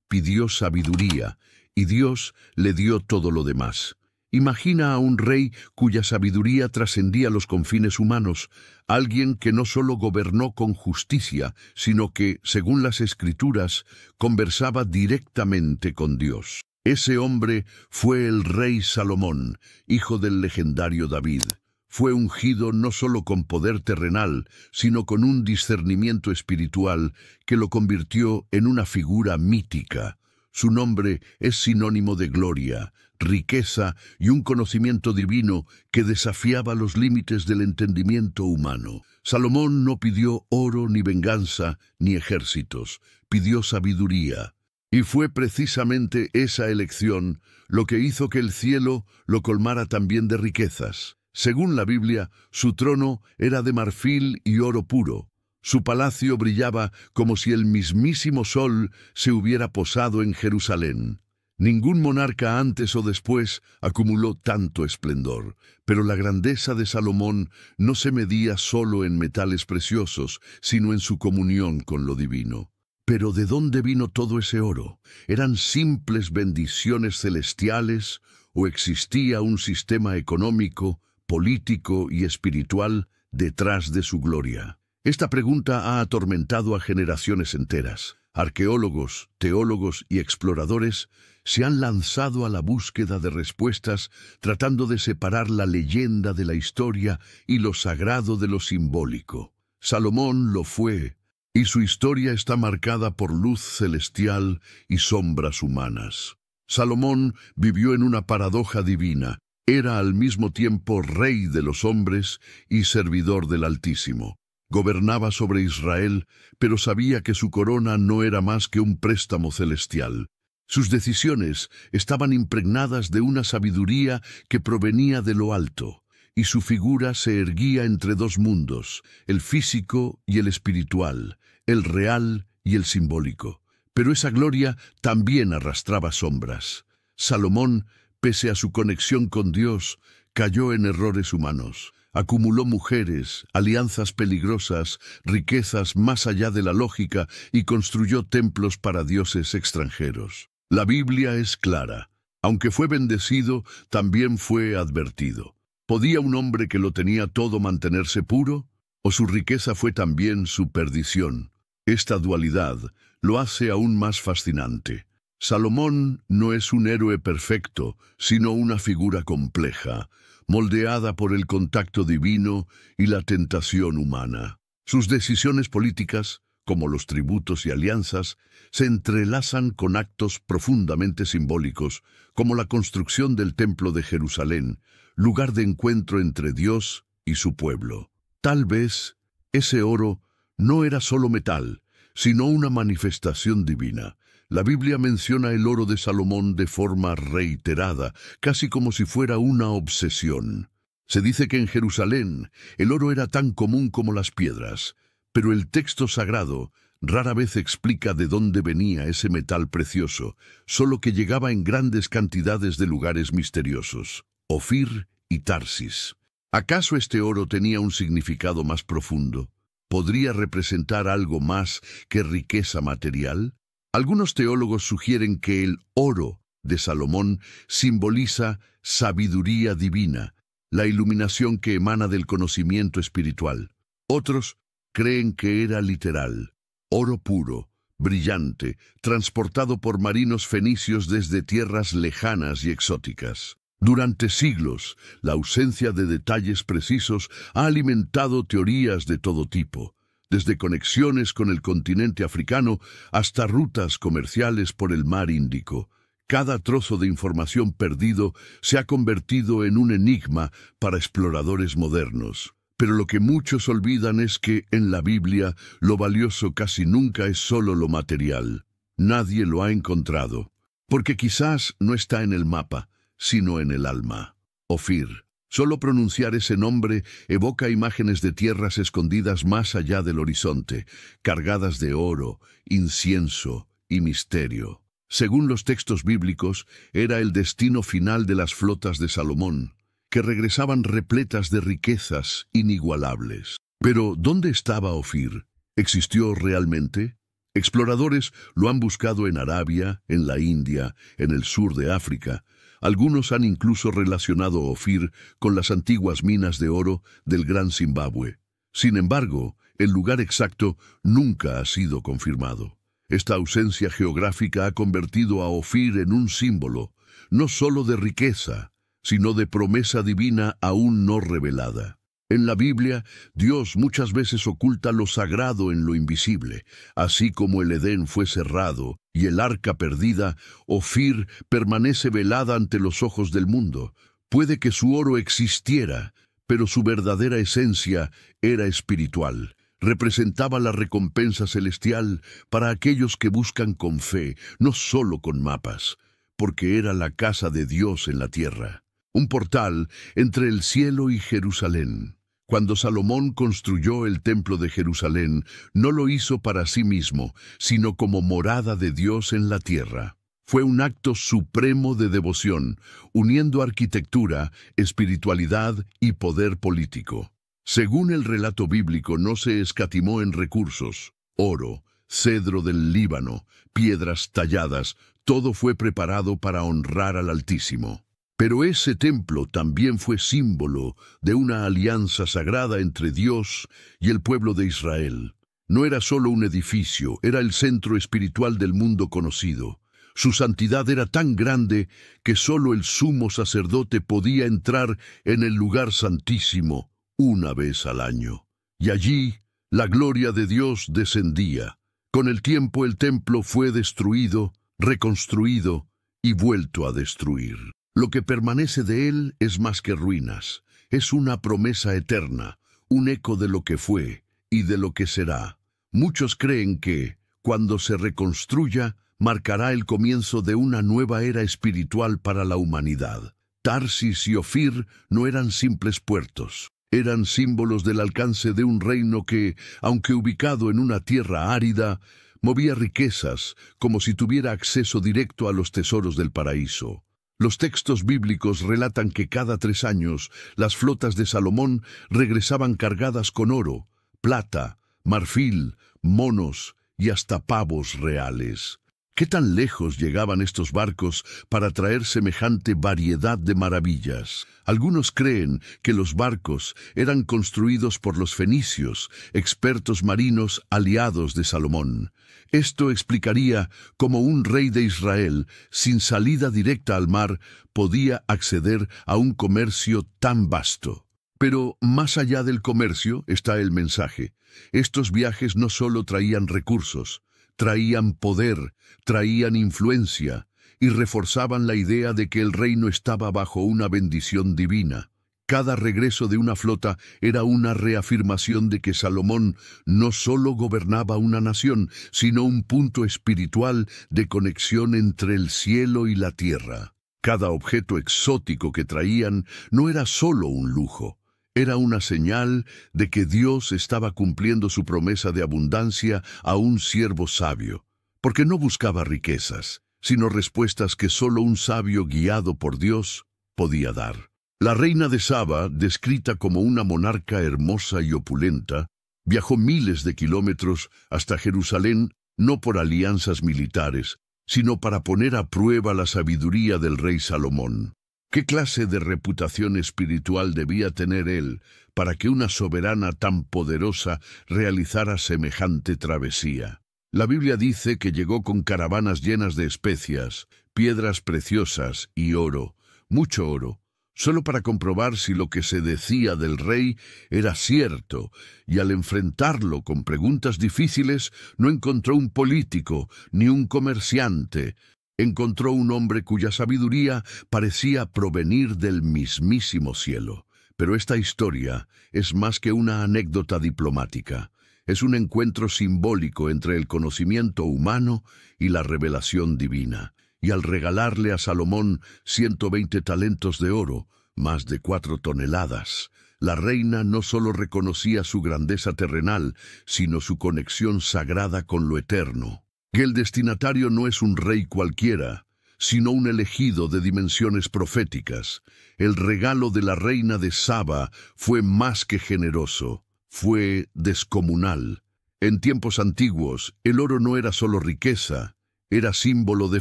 pidió sabiduría, y Dios le dio todo lo demás. Imagina a un rey cuya sabiduría trascendía los confines humanos, alguien que no solo gobernó con justicia, sino que, según las Escrituras, conversaba directamente con Dios. Ese hombre fue el rey Salomón, hijo del legendario David. Fue ungido no solo con poder terrenal, sino con un discernimiento espiritual que lo convirtió en una figura mítica. Su nombre es sinónimo de gloria, riqueza y un conocimiento divino que desafiaba los límites del entendimiento humano. Salomón no pidió oro ni venganza ni ejércitos, pidió sabiduría. Y fue precisamente esa elección lo que hizo que el cielo lo colmara también de riquezas. Según la Biblia, su trono era de marfil y oro puro. Su palacio brillaba como si el mismísimo sol se hubiera posado en Jerusalén. Ningún monarca antes o después acumuló tanto esplendor, pero la grandeza de Salomón no se medía solo en metales preciosos, sino en su comunión con lo divino. Pero ¿de dónde vino todo ese oro? ¿Eran simples bendiciones celestiales o existía un sistema económico, político y espiritual detrás de su gloria? Esta pregunta ha atormentado a generaciones enteras. Arqueólogos, teólogos y exploradores se han lanzado a la búsqueda de respuestas, tratando de separar la leyenda de la historia y lo sagrado de lo simbólico. Salomón lo fue, y su historia está marcada por luz celestial y sombras humanas. Salomón vivió en una paradoja divina. Era al mismo tiempo rey de los hombres y servidor del Altísimo. Gobernaba sobre Israel, pero sabía que su corona no era más que un préstamo celestial. Sus decisiones estaban impregnadas de una sabiduría que provenía de lo alto, y su figura se erguía entre dos mundos, el físico y el espiritual, el real y el simbólico. Pero esa gloria también arrastraba sombras. Salomón, pese a su conexión con Dios, cayó en errores humanos. Acumuló mujeres, alianzas peligrosas, riquezas más allá de la lógica y construyó templos para dioses extranjeros. La Biblia es clara. Aunque fue bendecido, también fue advertido. ¿Podía un hombre que lo tenía todo mantenerse puro? ¿O su riqueza fue también su perdición? Esta dualidad lo hace aún más fascinante. Salomón no es un héroe perfecto, sino una figura compleja, moldeada por el contacto divino y la tentación humana. Sus decisiones políticas, como los tributos y alianzas, se entrelazan con actos profundamente simbólicos, como la construcción del Templo de Jerusalén, lugar de encuentro entre Dios y su pueblo. Tal vez ese oro no era solo metal, sino una manifestación divina. La Biblia menciona el oro de Salomón de forma reiterada, casi como si fuera una obsesión. Se dice que en Jerusalén el oro era tan común como las piedras, pero el texto sagrado rara vez explica de dónde venía ese metal precioso, solo que llegaba en grandes cantidades de lugares misteriosos, Ofir y Tarsis. ¿Acaso este oro tenía un significado más profundo? ¿Podría representar algo más que riqueza material? Algunos teólogos sugieren que el oro de Salomón simboliza sabiduría divina, la iluminación que emana del conocimiento espiritual. Otros creen que era literal, oro puro, brillante, transportado por marinos fenicios desde tierras lejanas y exóticas. Durante siglos, la ausencia de detalles precisos ha alimentado teorías de todo tipo, desde conexiones con el continente africano hasta rutas comerciales por el mar Índico. Cada trozo de información perdido se ha convertido en un enigma para exploradores modernos. Pero lo que muchos olvidan es que, en la Biblia, lo valioso casi nunca es solo lo material. Nadie lo ha encontrado, porque quizás no está en el mapa, sino en el alma. Ofir. Solo pronunciar ese nombre evoca imágenes de tierras escondidas más allá del horizonte, cargadas de oro, incienso y misterio. Según los textos bíblicos, era el destino final de las flotas de Salomón, que regresaban repletas de riquezas inigualables. Pero, ¿dónde estaba Ofir? ¿Existió realmente? Exploradores lo han buscado en Arabia, en la India, en el sur de África. Algunos han incluso relacionado Ofir con las antiguas minas de oro del Gran Zimbabue. Sin embargo, el lugar exacto nunca ha sido confirmado. Esta ausencia geográfica ha convertido a Ofir en un símbolo, no solo de riqueza, sino de promesa divina aún no revelada. En la Biblia, Dios muchas veces oculta lo sagrado en lo invisible. Así como el Edén fue cerrado y el arca perdida, Ofir permanece velada ante los ojos del mundo. Puede que su oro existiera, pero su verdadera esencia era espiritual. Representaba la recompensa celestial para aquellos que buscan con fe, no solo con mapas, porque era la casa de Dios en la tierra. Un portal entre el cielo y Jerusalén. Cuando Salomón construyó el templo de Jerusalén, no lo hizo para sí mismo, sino como morada de Dios en la tierra. Fue un acto supremo de devoción, uniendo arquitectura, espiritualidad y poder político. Según el relato bíblico, no se escatimó en recursos: oro, cedro del Líbano, piedras talladas, todo fue preparado para honrar al Altísimo. Pero ese templo también fue símbolo de una alianza sagrada entre Dios y el pueblo de Israel. No era solo un edificio, era el centro espiritual del mundo conocido. Su santidad era tan grande que solo el sumo sacerdote podía entrar en el lugar santísimo una vez al año. Y allí la gloria de Dios descendía. Con el tiempo el templo fue destruido, reconstruido y vuelto a destruir. Lo que permanece de él es más que ruinas, es una promesa eterna, un eco de lo que fue y de lo que será. Muchos creen que, cuando se reconstruya, marcará el comienzo de una nueva era espiritual para la humanidad. Tarsis y Ofir no eran simples puertos. Eran símbolos del alcance de un reino que, aunque ubicado en una tierra árida, movía riquezas como si tuviera acceso directo a los tesoros del paraíso. Los textos bíblicos relatan que cada 3 años las flotas de Salomón regresaban cargadas con oro, plata, marfil, monos y hasta pavos reales. ¿Qué tan lejos llegaban estos barcos para traer semejante variedad de maravillas? Algunos creen que los barcos eran construidos por los fenicios, expertos marinos aliados de Salomón. Esto explicaría cómo un rey de Israel, sin salida directa al mar, podía acceder a un comercio tan vasto. Pero más allá del comercio está el mensaje. Estos viajes no solo traían recursos, traían poder, traían influencia y reforzaban la idea de que el reino estaba bajo una bendición divina. Cada regreso de una flota era una reafirmación de que Salomón no solo gobernaba una nación, sino un punto espiritual de conexión entre el cielo y la tierra. Cada objeto exótico que traían no era solo un lujo. Era una señal de que Dios estaba cumpliendo su promesa de abundancia a un siervo sabio, porque no buscaba riquezas, sino respuestas que solo un sabio guiado por Dios podía dar. La reina de Saba, descrita como una monarca hermosa y opulenta, viajó miles de kilómetros hasta Jerusalén no por alianzas militares, sino para poner a prueba la sabiduría del rey Salomón. ¿Qué clase de reputación espiritual debía tener él para que una soberana tan poderosa realizara semejante travesía? La Biblia dice que llegó con caravanas llenas de especias, piedras preciosas y oro, mucho oro, solo para comprobar si lo que se decía del rey era cierto, y al enfrentarlo con preguntas difíciles no encontró un político ni un comerciante. Encontró un hombre cuya sabiduría parecía provenir del mismísimo cielo. Pero esta historia es más que una anécdota diplomática. Es un encuentro simbólico entre el conocimiento humano y la revelación divina. Y al regalarle a Salomón 120 talentos de oro, más de 4 toneladas, la reina no solo reconocía su grandeza terrenal, sino su conexión sagrada con lo eterno. Que el destinatario no es un rey cualquiera, sino un elegido de dimensiones proféticas. El regalo de la reina de Saba fue más que generoso, fue descomunal. En tiempos antiguos, el oro no era solo riqueza, era símbolo de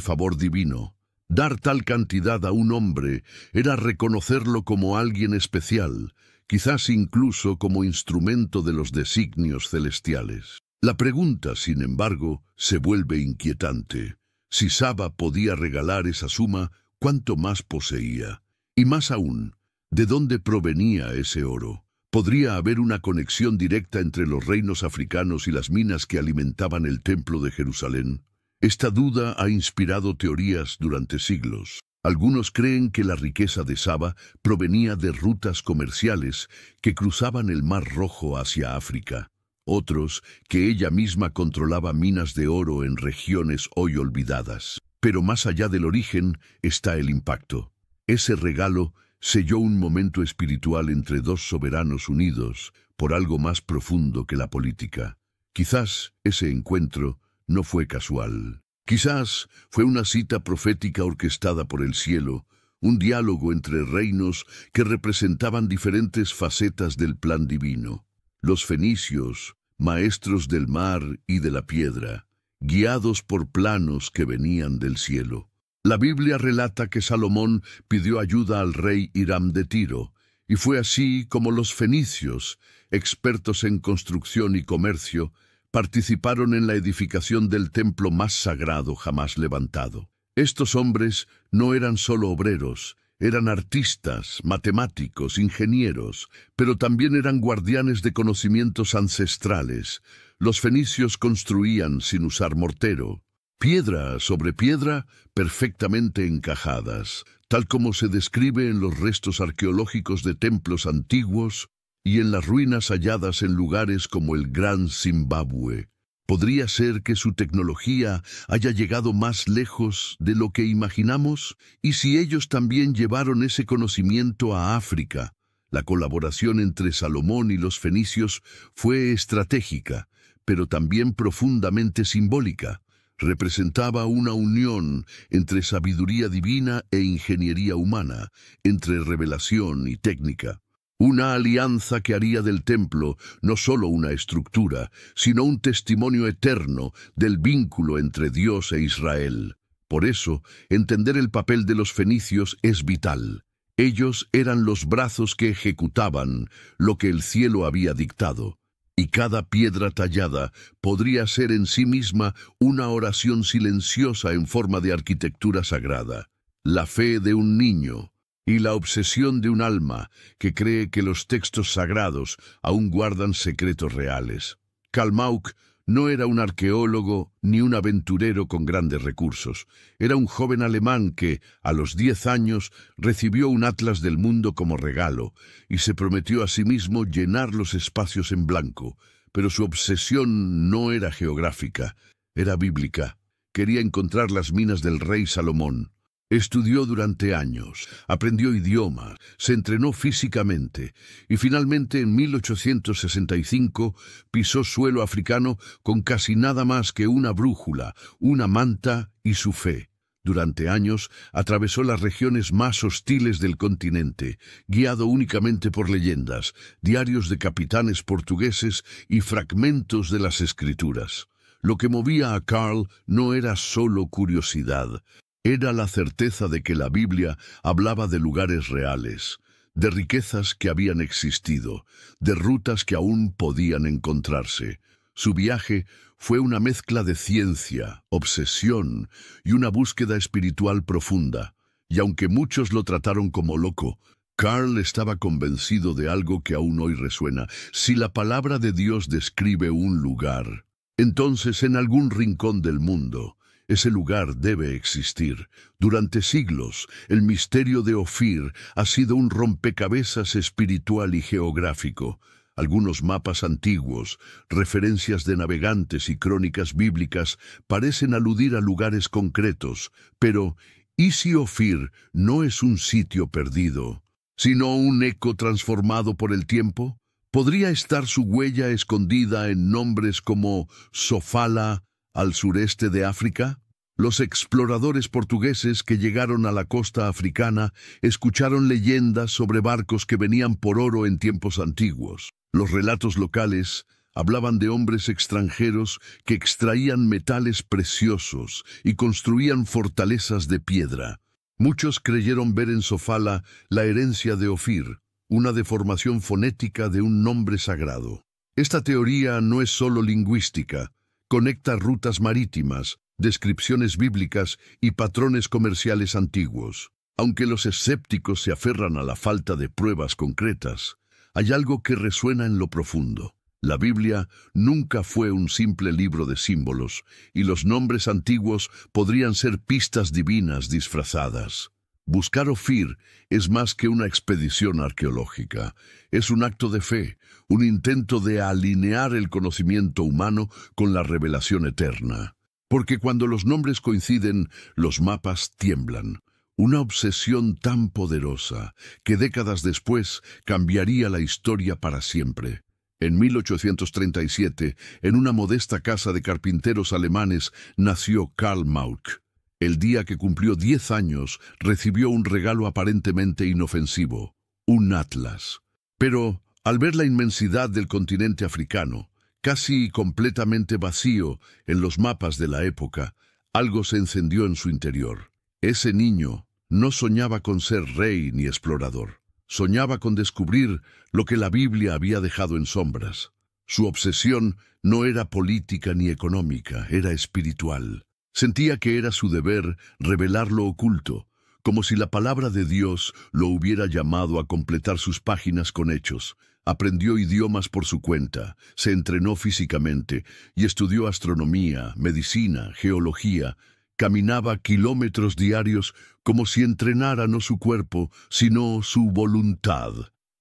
favor divino. Dar tal cantidad a un hombre era reconocerlo como alguien especial, quizás incluso como instrumento de los designios celestiales. La pregunta, sin embargo, se vuelve inquietante. Si Saba podía regalar esa suma, ¿cuánto más poseía? Y más aún, ¿de dónde provenía ese oro? ¿Podría haber una conexión directa entre los reinos africanos y las minas que alimentaban el templo de Jerusalén? Esta duda ha inspirado teorías durante siglos. Algunos creen que la riqueza de Saba provenía de rutas comerciales que cruzaban el Mar Rojo hacia África. Otros, que ella misma controlaba minas de oro en regiones hoy olvidadas. Pero más allá del origen está el impacto. Ese regalo selló un momento espiritual entre 2 soberanos unidos por algo más profundo que la política. Quizás ese encuentro no fue casual. Quizás fue una cita profética orquestada por el cielo, un diálogo entre reinos que representaban diferentes facetas del plan divino. Los fenicios, maestros del mar y de la piedra, guiados por planos que venían del cielo. La Biblia relata que Salomón pidió ayuda al rey Hiram de Tiro, y fue así como los fenicios, expertos en construcción y comercio, participaron en la edificación del templo más sagrado jamás levantado. Estos hombres no eran solo obreros, eran artistas, matemáticos, ingenieros, pero también eran guardianes de conocimientos ancestrales. Los fenicios construían sin usar mortero, piedra sobre piedra perfectamente encajadas, tal como se describe en los restos arqueológicos de templos antiguos y en las ruinas halladas en lugares como el Gran Zimbabue. ¿Podría ser que su tecnología haya llegado más lejos de lo que imaginamos? ¿Y si ellos también llevaron ese conocimiento a África? La colaboración entre Salomón y los fenicios fue estratégica, pero también profundamente simbólica. Representaba una unión entre sabiduría divina e ingeniería humana, entre revelación y técnica. Una alianza que haría del templo no solo una estructura, sino un testimonio eterno del vínculo entre Dios e Israel. Por eso, entender el papel de los fenicios es vital. Ellos eran los brazos que ejecutaban lo que el cielo había dictado, y cada piedra tallada podría ser en sí misma una oración silenciosa en forma de arquitectura sagrada. La fe de un niño y la obsesión de un alma que cree que los textos sagrados aún guardan secretos reales. Karl Mauck no era un arqueólogo ni un aventurero con grandes recursos. Era un joven alemán que, a los 10 años, recibió un atlas del mundo como regalo y se prometió a sí mismo llenar los espacios en blanco. Pero su obsesión no era geográfica, era bíblica. Quería encontrar las minas del rey Salomón. Estudió durante años, aprendió idiomas, se entrenó físicamente y finalmente en 1865 pisó suelo africano con casi nada más que una brújula, una manta y su fe. Durante años atravesó las regiones más hostiles del continente, guiado únicamente por leyendas, diarios de capitanes portugueses y fragmentos de las escrituras. Lo que movía a Karl no era solo curiosidad. Era la certeza de que la Biblia hablaba de lugares reales, de riquezas que habían existido, de rutas que aún podían encontrarse. Su viaje fue una mezcla de ciencia, obsesión y una búsqueda espiritual profunda. Y aunque muchos lo trataron como loco, Karl estaba convencido de algo que aún hoy resuena. Si la palabra de Dios describe un lugar, entonces en algún rincón del mundo, ese lugar debe existir. Durante siglos, el misterio de Ofir ha sido un rompecabezas espiritual y geográfico. Algunos mapas antiguos, referencias de navegantes y crónicas bíblicas parecen aludir a lugares concretos, pero ¿y si Ofir no es un sitio perdido, sino un eco transformado por el tiempo? ¿Podría estar su huella escondida en nombres como Sofala, al sureste de África? Los exploradores portugueses que llegaron a la costa africana escucharon leyendas sobre barcos que venían por oro en tiempos antiguos. Los relatos locales hablaban de hombres extranjeros que extraían metales preciosos y construían fortalezas de piedra. Muchos creyeron ver en Sofala la herencia de Ofir, una deformación fonética de un nombre sagrado. Esta teoría no es solo lingüística. Conecta rutas marítimas, descripciones bíblicas y patrones comerciales antiguos. Aunque los escépticos se aferran a la falta de pruebas concretas, hay algo que resuena en lo profundo. La Biblia nunca fue un simple libro de símbolos, y los nombres antiguos podrían ser pistas divinas disfrazadas. Buscar Ofir es más que una expedición arqueológica. Es un acto de fe, un intento de alinear el conocimiento humano con la revelación eterna. Porque cuando los nombres coinciden, los mapas tiemblan. Una obsesión tan poderosa que décadas después cambiaría la historia para siempre. En 1837, en una modesta casa de carpinteros alemanes, nació Karl Mauck. El día que cumplió 10 años, recibió un regalo aparentemente inofensivo, un atlas. Pero, al ver la inmensidad del continente africano, casi completamente vacío en los mapas de la época, algo se encendió en su interior. Ese niño no soñaba con ser rey ni explorador. Soñaba con descubrir lo que la Biblia había dejado en sombras. Su obsesión no era política ni económica, era espiritual. Sentía que era su deber revelar lo oculto, como si la palabra de Dios lo hubiera llamado a completar sus páginas con hechos. Aprendió idiomas por su cuenta, se entrenó físicamente y estudió astronomía, medicina, geología. Caminaba kilómetros diarios como si entrenara no su cuerpo, sino su voluntad.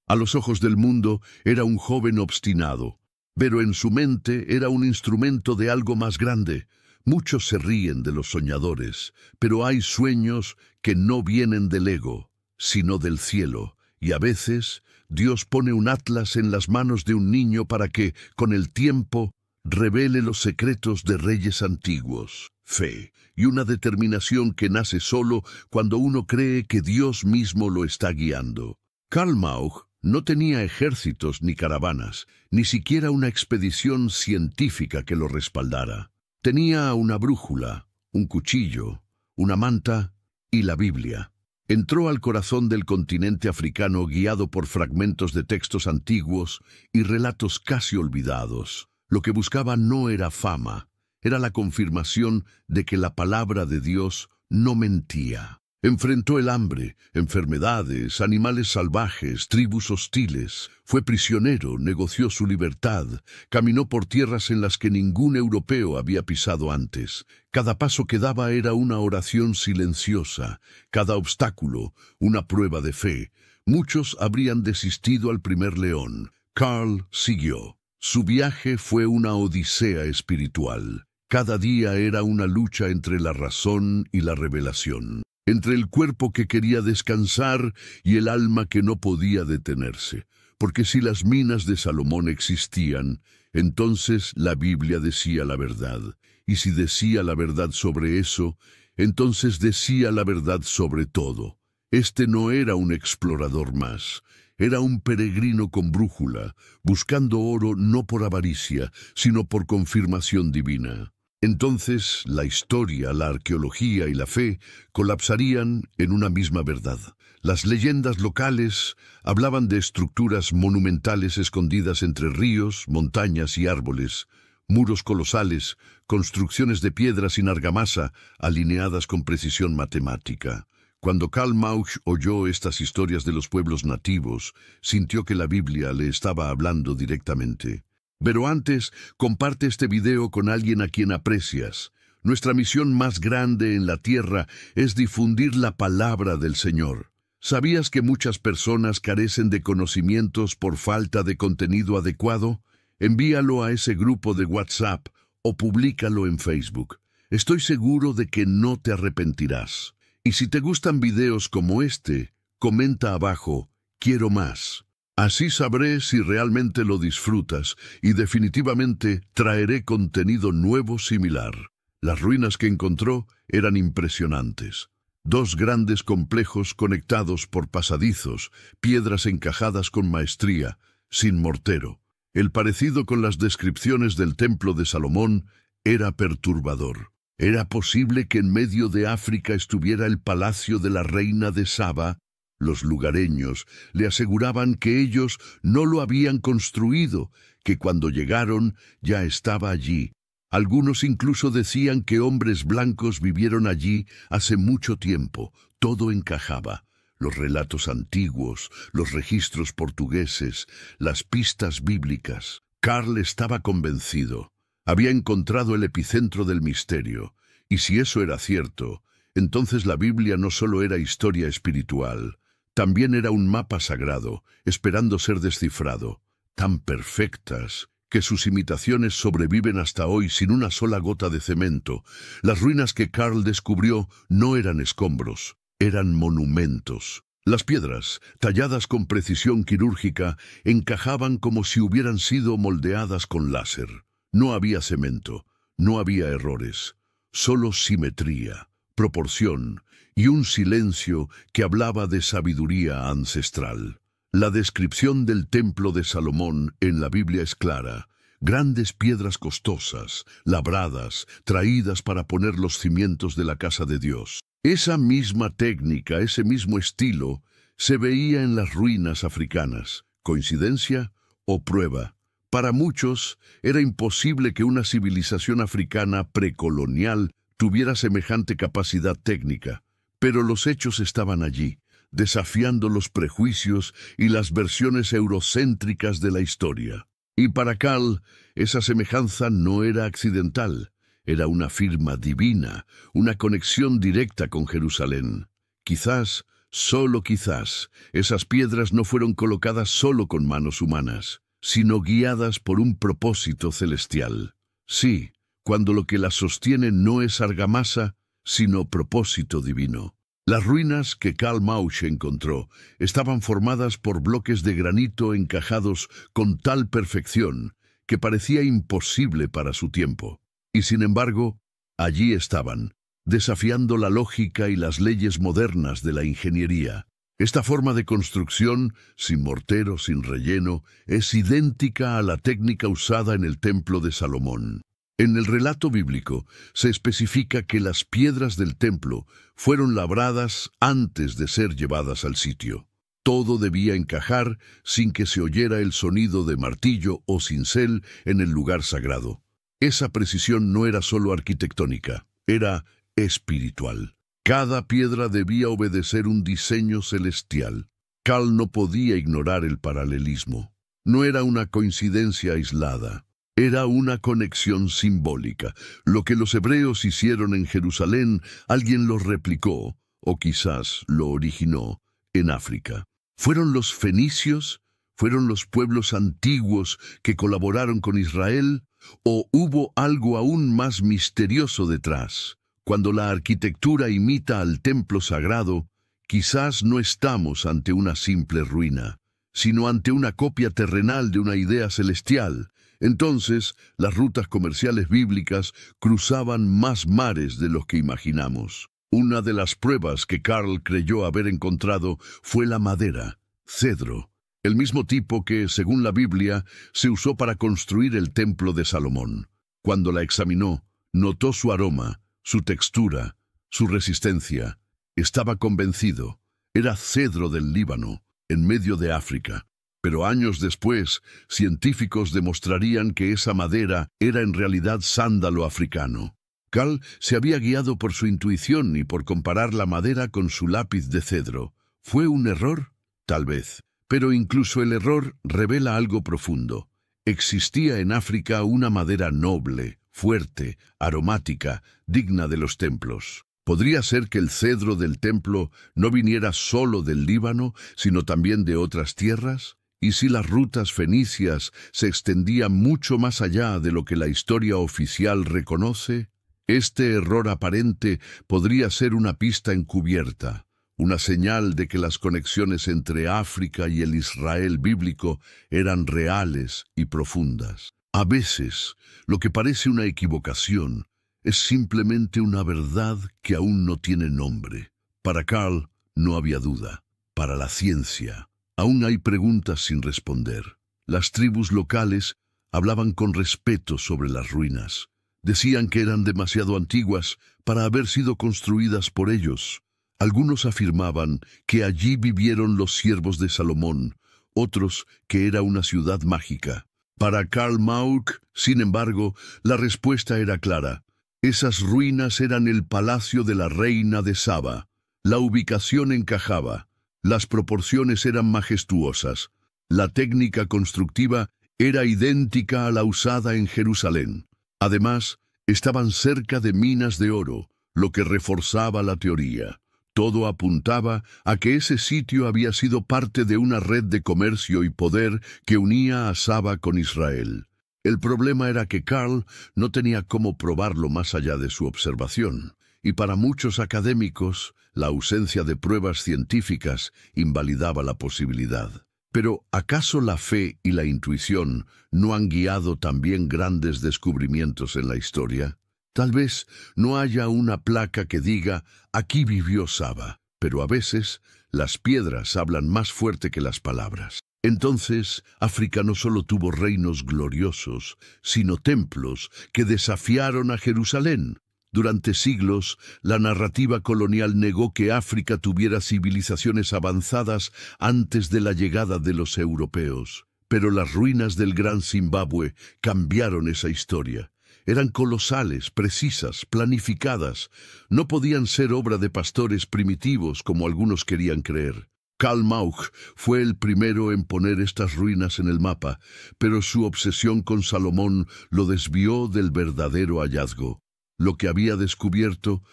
A los ojos del mundo era un joven obstinado, pero en su mente era un instrumento de algo más grande. Muchos se ríen de los soñadores, pero hay sueños que no vienen del ego, sino del cielo, y a veces Dios pone un atlas en las manos de un niño para que, con el tiempo, revele los secretos de reyes antiguos. Fe y una determinación que nace solo cuando uno cree que Dios mismo lo está guiando. Karl Mauch no tenía ejércitos ni caravanas, ni siquiera una expedición científica que lo respaldara. Tenía una brújula, un cuchillo, una manta y la Biblia. Entró al corazón del continente africano guiado por fragmentos de textos antiguos y relatos casi olvidados. Lo que buscaba no era fama, era la confirmación de que la palabra de Dios no mentía. Enfrentó el hambre, enfermedades, animales salvajes, tribus hostiles. Fue prisionero, negoció su libertad, caminó por tierras en las que ningún europeo había pisado antes. Cada paso que daba era una oración silenciosa, cada obstáculo una prueba de fe. Muchos habrían desistido al primer león. Karl siguió. Su viaje fue una odisea espiritual. Cada día era una lucha entre la razón y la revelación, entre el cuerpo que quería descansar y el alma que no podía detenerse. Porque si las minas de Salomón existían, entonces la Biblia decía la verdad. Y si decía la verdad sobre eso, entonces decía la verdad sobre todo. Este no era un explorador más. Era un peregrino con brújula, buscando oro no por avaricia, sino por confirmación divina. Entonces la historia, la arqueología y la fe colapsarían en una misma verdad. Las leyendas locales hablaban de estructuras monumentales escondidas entre ríos, montañas y árboles, muros colosales, construcciones de piedra sin argamasa, alineadas con precisión matemática. Cuando Karl Mauch oyó estas historias de los pueblos nativos, sintió que la Biblia le estaba hablando directamente. Pero antes, comparte este video con alguien a quien aprecias. Nuestra misión más grande en la tierra es difundir la palabra del Señor. ¿Sabías que muchas personas carecen de conocimientos por falta de contenido adecuado? Envíalo a ese grupo de WhatsApp o públicalo en Facebook. Estoy seguro de que no te arrepentirás. Y si te gustan videos como este, comenta abajo, quiero más. Así sabré si realmente lo disfrutas y definitivamente traeré contenido nuevo similar. Las ruinas que encontró eran impresionantes. 2 grandes complejos conectados por pasadizos, piedras encajadas con maestría, sin mortero. El parecido con las descripciones del templo de Salomón era perturbador. ¿Era posible que en medio de África estuviera el palacio de la reina de Saba? Los lugareños le aseguraban que ellos no lo habían construido, que cuando llegaron ya estaba allí. Algunos incluso decían que hombres blancos vivieron allí hace mucho tiempo. Todo encajaba. Los relatos antiguos, los registros portugueses, las pistas bíblicas. Karl estaba convencido. Había encontrado el epicentro del misterio, y si eso era cierto, entonces la Biblia no solo era historia espiritual, también era un mapa sagrado, esperando ser descifrado, tan perfectas que sus imitaciones sobreviven hasta hoy sin una sola gota de cemento. Las ruinas que Karl descubrió no eran escombros, eran monumentos. Las piedras, talladas con precisión quirúrgica, encajaban como si hubieran sido moldeadas con láser. No había cemento, no había errores, solo simetría, proporción y un silencio que hablaba de sabiduría ancestral. La descripción del templo de Salomón en la Biblia es clara. Grandes piedras costosas, labradas, traídas para poner los cimientos de la casa de Dios. Esa misma técnica, ese mismo estilo, se veía en las ruinas africanas. ¿Coincidencia o prueba? Para muchos, era imposible que una civilización africana precolonial tuviera semejante capacidad técnica, pero los hechos estaban allí, desafiando los prejuicios y las versiones eurocéntricas de la historia. Y para Karl, esa semejanza no era accidental, era una firma divina, una conexión directa con Jerusalén. Quizás, solo quizás, esas piedras no fueron colocadas solo con manos humanas, sino guiadas por un propósito celestial. Sí, cuando lo que las sostiene no es argamasa, sino propósito divino. Las ruinas que Karl Mauch encontró estaban formadas por bloques de granito encajados con tal perfección que parecía imposible para su tiempo. Y sin embargo, allí estaban, desafiando la lógica y las leyes modernas de la ingeniería. Esta forma de construcción, sin mortero, sin relleno, es idéntica a la técnica usada en el Templo de Salomón. En el relato bíblico se especifica que las piedras del templo fueron labradas antes de ser llevadas al sitio. Todo debía encajar sin que se oyera el sonido de martillo o cincel en el lugar sagrado. Esa precisión no era solo arquitectónica, era espiritual. Cada piedra debía obedecer un diseño celestial. Karl no podía ignorar el paralelismo. No era una coincidencia aislada. Era una conexión simbólica. Lo que los hebreos hicieron en Jerusalén, alguien lo replicó, o quizás lo originó, en África. ¿Fueron los fenicios? ¿Fueron los pueblos antiguos que colaboraron con Israel? ¿O hubo algo aún más misterioso detrás? Cuando la arquitectura imita al templo sagrado, quizás no estamos ante una simple ruina, sino ante una copia terrenal de una idea celestial. Entonces, las rutas comerciales bíblicas cruzaban más mares de los que imaginamos. Una de las pruebas que Karl creyó haber encontrado fue la madera, cedro, el mismo tipo que, según la Biblia, se usó para construir el templo de Salomón. Cuando la examinó, notó su aroma, su textura, su resistencia. Estaba convencido. Era cedro del Líbano, en medio de África. Pero años después, científicos demostrarían que esa madera era en realidad sándalo africano. Karl se había guiado por su intuición y por comparar la madera con su lápiz de cedro. ¿Fue un error? Tal vez. Pero incluso el error revela algo profundo. Existía en África una madera noble, fuerte, aromática, digna de los templos. ¿Podría ser que el cedro del templo no viniera solo del Líbano, sino también de otras tierras? ¿Y si las rutas fenicias se extendían mucho más allá de lo que la historia oficial reconoce? Este error aparente podría ser una pista encubierta, una señal de que las conexiones entre África y el Israel bíblico eran reales y profundas. A veces, lo que parece una equivocación es simplemente una verdad que aún no tiene nombre. Para Karl no había duda. Para la ciencia, aún hay preguntas sin responder. Las tribus locales hablaban con respeto sobre las ruinas. Decían que eran demasiado antiguas para haber sido construidas por ellos. Algunos afirmaban que allí vivieron los siervos de Salomón, otros que era una ciudad mágica. Para Karl Mauch, sin embargo, la respuesta era clara. Esas ruinas eran el palacio de la reina de Saba. La ubicación encajaba. Las proporciones eran majestuosas. La técnica constructiva era idéntica a la usada en Jerusalén. Además, estaban cerca de minas de oro, lo que reforzaba la teoría. Todo apuntaba a que ese sitio había sido parte de una red de comercio y poder que unía a Saba con Israel. El problema era que Karl no tenía cómo probarlo más allá de su observación, y para muchos académicos, la ausencia de pruebas científicas invalidaba la posibilidad. Pero, ¿acaso la fe y la intuición no han guiado también grandes descubrimientos en la historia? Tal vez no haya una placa que diga, aquí vivió Saba, pero a veces las piedras hablan más fuerte que las palabras. Entonces, África no solo tuvo reinos gloriosos, sino templos que desafiaron a Jerusalén. Durante siglos, la narrativa colonial negó que África tuviera civilizaciones avanzadas antes de la llegada de los europeos. Pero las ruinas del Gran Zimbabue cambiaron esa historia. Eran colosales, precisas, planificadas. No podían ser obra de pastores primitivos como algunos querían creer. Karl Mauch fue el primero en poner estas ruinas en el mapa, pero su obsesión con Salomón lo desvió del verdadero hallazgo. Lo que había descubierto